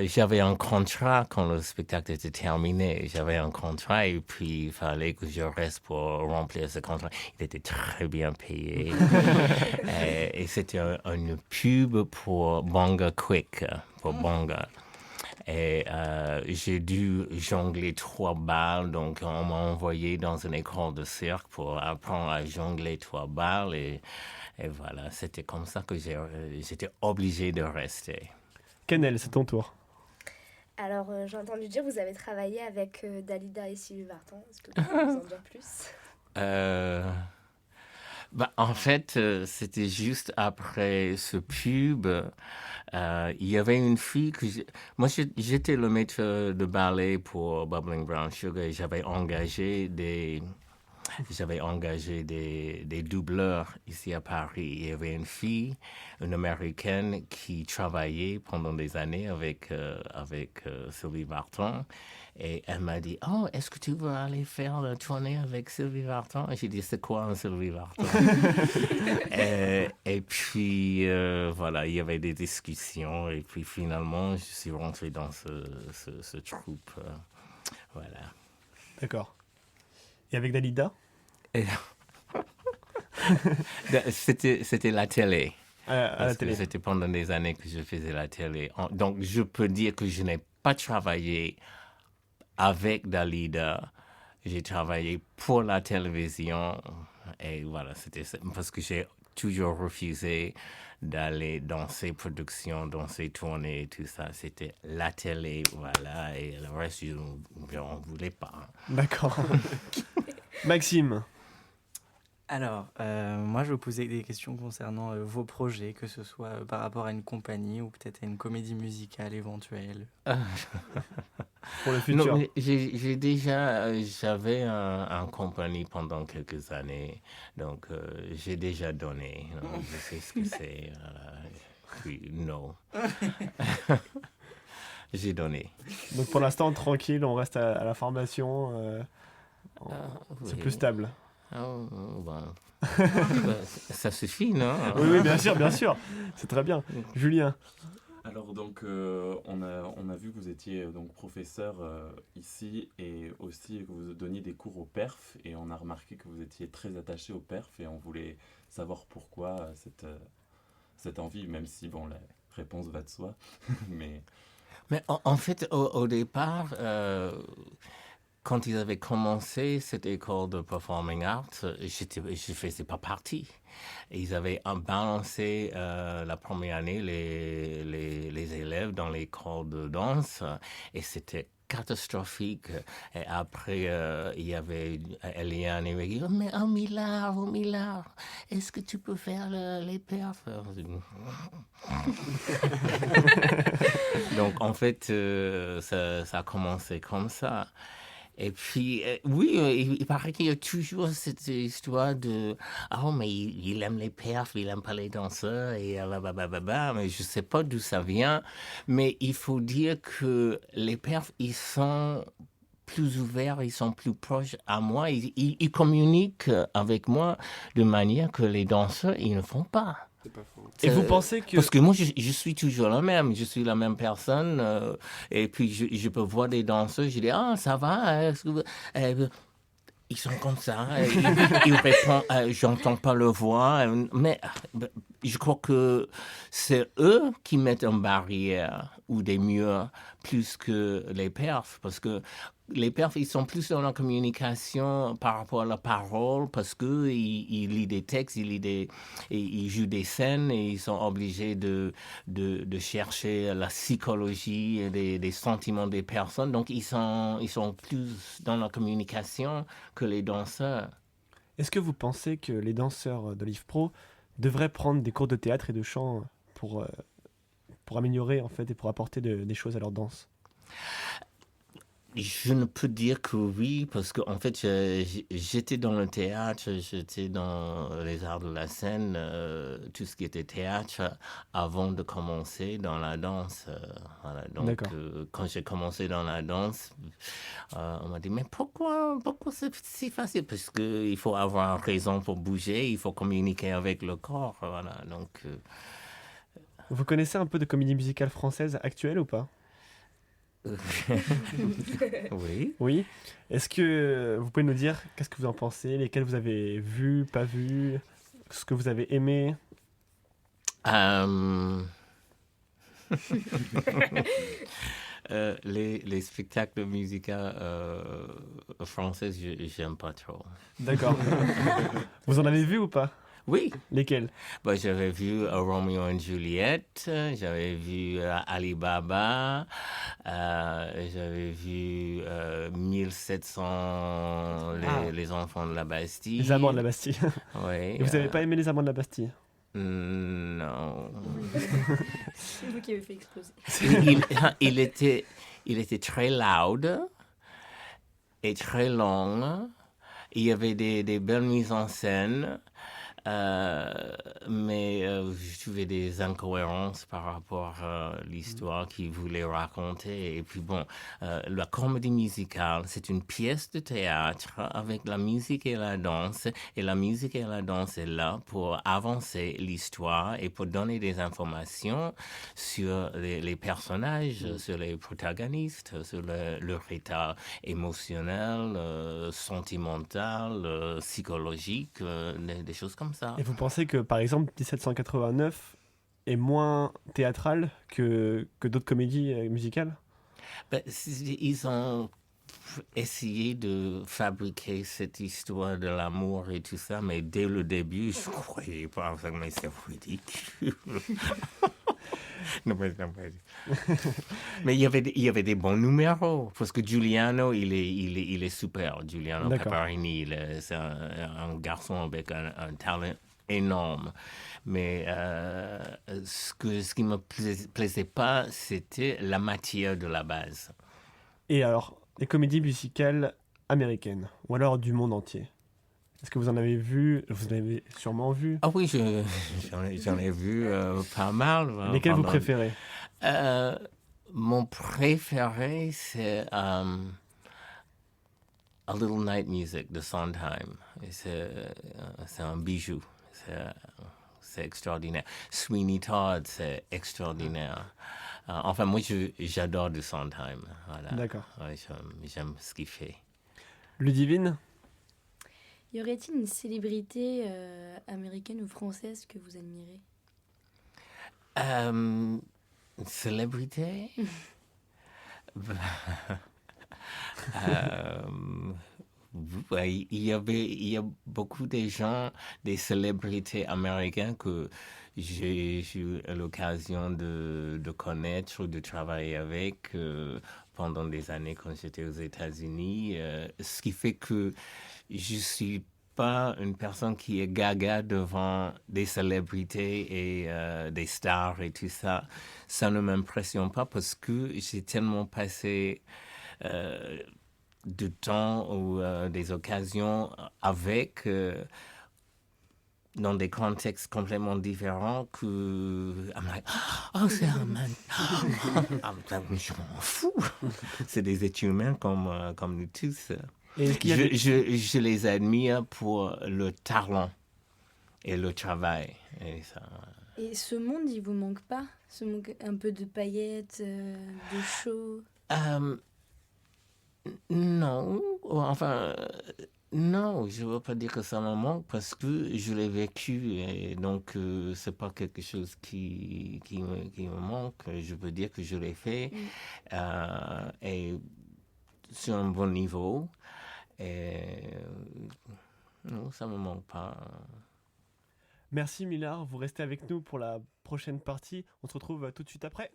Speaker 11: j'avais un contrat quand le spectacle était terminé. J'avais un contrat et puis il fallait que je reste pour remplir ce contrat. Il était très bien payé. Et c'était une pub pour Bonga Quick, pour Bonga. Et j'ai dû jongler 3 balles, donc on m'a envoyé dans une école de cirque pour apprendre à jongler 3 balles. Et voilà, c'était comme ça que j'étais obligé de rester.
Speaker 2: Canel, c'est ton tour.
Speaker 12: Alors, j'ai entendu dire que vous avez travaillé avec Dalida et Sylvie Vartan. Est-ce que vous pouvez nous en dire plus ?
Speaker 11: En fait, c'était juste après ce pub. Il y avait une fille que... Moi, j'étais le maître de ballet pour Bubbling Brown Sugar et j'avais engagé des doubleurs ici à Paris. Il y avait une fille, une Américaine, qui travaillait pendant des années avec Sylvie Vartan. Et elle m'a dit, « Oh, est-ce que tu veux aller faire la tournée avec Sylvie Vartan ?» Et j'ai dit, « C'est quoi un Sylvie Vartan ?» Et puis, voilà, il y avait des discussions. Et puis, finalement, je suis rentré dans ce troupe. Voilà.
Speaker 2: D'accord. Et avec Dalida ?
Speaker 11: C'était la télé.
Speaker 2: À la télé.
Speaker 11: C'était pendant des années que je faisais la télé. Donc, je peux dire que je n'ai pas travaillé avec Dalida. J'ai travaillé pour la télévision. Et voilà, c'était parce que j'ai toujours refusé d'aller dans ces productions, dans ces tournées et tout ça. C'était la télé, voilà. Et le reste, on ne voulait pas.
Speaker 2: D'accord. Maxime.
Speaker 13: Alors, moi, je vais vous poser des questions concernant vos projets, que ce soit par rapport à une compagnie ou peut-être à une comédie musicale éventuelle.
Speaker 2: Pour le futur.
Speaker 11: Non, j'avais un compagnie pendant quelques années, donc j'ai déjà donné. Donc, je sais ce que c'est. Puis, non. J'ai donné.
Speaker 2: Donc pour l'instant, tranquille, on reste à la formation. C'est
Speaker 11: oui.
Speaker 2: plus stable.
Speaker 11: Ça suffit, non?
Speaker 2: Oui, bien sûr. C'est très bien. Julien.
Speaker 14: Alors donc, on a vu que vous étiez donc professeur ici et aussi que vous donniez des cours au PERF et on a remarqué que vous étiez très attaché au PERF et on voulait savoir pourquoi cette envie, même si bon, la réponse va de soi. Mais
Speaker 11: en fait, au départ... Quand ils avaient commencé cette école de performing arts, je ne faisais pas partie. Ils avaient balancé la première année les élèves dans l'école de danse et c'était catastrophique. Et après, il y avait Eliane qui dit « Mais un milliard, est-ce que tu peux faire les perfs ?» Donc, en fait, ça a commencé comme ça. Et puis, oui, il paraît qu'il y a toujours cette histoire de « Oh, mais il aime les perfs, il aime pas les danseurs, et blablabla. » Mais je sais pas d'où ça vient. Mais il faut dire que les perfs, ils sont plus ouverts, ils sont plus proches à moi. Ils communiquent avec moi de manière que les danseurs, ils ne font pas.
Speaker 5: C'est pas faux.
Speaker 2: Et vous pensez que...
Speaker 11: Parce que moi, je suis toujours la même. Je suis la même personne. Et puis, je peux voir des danseurs. Je dis, ah, ça va. Ils sont comme ça, ils répondent, j'entends pas leur voix, mais je crois que c'est eux qui mettent une barrière ou des murs plus que les perfs, parce que les perfs, ils sont plus dans la communication par rapport à la parole, parce qu'ils lisent des textes, ils jouent des scènes, et ils sont obligés de chercher la psychologie et des sentiments des personnes. Donc, ils sont plus dans la communication que les danseurs.
Speaker 2: Est-ce que vous pensez que les danseurs de Live Pro devraient prendre des cours de théâtre et de chant pour améliorer, en fait, et pour apporter des choses à leur danse?
Speaker 11: Je ne peux dire que oui, parce qu'en fait, j'étais dans le théâtre, j'étais dans les arts de la scène, tout ce qui était théâtre, avant de commencer dans la danse. Voilà. Donc, quand j'ai commencé dans la danse, on m'a dit, mais pourquoi c'est si facile? Parce qu'il faut avoir raison pour bouger, il faut communiquer avec le corps. Voilà. Donc,
Speaker 2: Vous connaissez un peu de comédie musicale française actuelle ou pas?
Speaker 11: Oui.
Speaker 2: Oui. Est-ce que vous pouvez nous dire qu'est-ce que vous en pensez, lesquels vous avez vus, pas vus, ce que vous avez aimé?
Speaker 11: Les spectacles musicaux français, j'aime pas trop.
Speaker 2: D'accord. Vous en avez vu ou pas?
Speaker 11: Oui.
Speaker 2: Lesquels?
Speaker 11: J'avais vu Romeo et Juliette, j'avais vu Alibaba, j'avais vu 1700, les enfants de la Bastille.
Speaker 2: Les amants de la Bastille.
Speaker 11: Oui.
Speaker 2: Et vous n'avez pas aimé les amants de la Bastille?
Speaker 11: Non.
Speaker 3: C'est vous qui avez fait exploser.
Speaker 11: Il était très loud et très long. Il y avait des belles mises en scène. Mais je trouvais des incohérences par rapport à l'histoire qu'il voulait raconter. Et puis bon, la comédie musicale, c'est une pièce de théâtre avec la musique et la danse. Et la musique et la danse est là pour avancer l'histoire et pour donner des informations sur les personnages, sur les protagonistes, sur leur état émotionnel, sentimental, psychologique, des choses comme ça.
Speaker 2: Et vous pensez que, par exemple, 1789 est moins théâtral que d'autres comédies musicales?
Speaker 11: Ils ont essayé de fabriquer cette histoire de l'amour et tout ça, mais dès le début, je ne croyais pas, mais c'est ridicule. Non, mais il y avait des bons numéros, parce que Giuliano, il est super. Giuliano Paparini, c'est un garçon avec un talent énorme. Mais ce qui me plaisait pas, c'était la matière de la base.
Speaker 2: Et alors, les comédies musicales américaines, ou alors du monde entier? Est-ce que vous en avez vu? Vous en avez sûrement vu.
Speaker 11: Ah oui, j'en ai vu pas mal.
Speaker 2: Lesquels vous préférez?
Speaker 11: Mon préféré, c'est A Little Night Music de Sondheim. C'est un bijou. C'est extraordinaire. Sweeney Todd, c'est extraordinaire. Enfin, moi, j'adore de Sondheim. Voilà.
Speaker 2: D'accord.
Speaker 11: Ouais, j'aime ce qu'il fait.
Speaker 2: Ludivine?
Speaker 3: Y aurait-il une célébrité américaine ou française que vous admirez?
Speaker 11: Célébrité? Il y a beaucoup de gens, des célébrités américaines que j'ai eu l'occasion de connaître, de travailler avec pendant des années quand j'étais aux États-Unis. Ce qui fait que je suis pas une personne qui est gaga devant des célébrités et des stars et tout ça. Ça ne m'impressionne pas parce que j'ai tellement passé de temps ou des occasions avec dans des contextes complètement différents que I'm like, oh, c'est un man. Je m'en fous. C'est des êtres humains comme nous tous. Je les admire pour le talent et le travail.
Speaker 3: Et ce monde, il vous manque pas? Ce manque un peu de paillettes, de show?
Speaker 11: Non, enfin, Non, je ne veux pas dire que ça me manque parce que je l'ai vécu et donc c'est pas quelque chose qui me manque. Je peux dire que je l'ai fait et sur un bon niveau et non, ça me manque pas.
Speaker 2: Merci Millard, vous restez avec nous pour la prochaine partie. On se retrouve tout de suite après.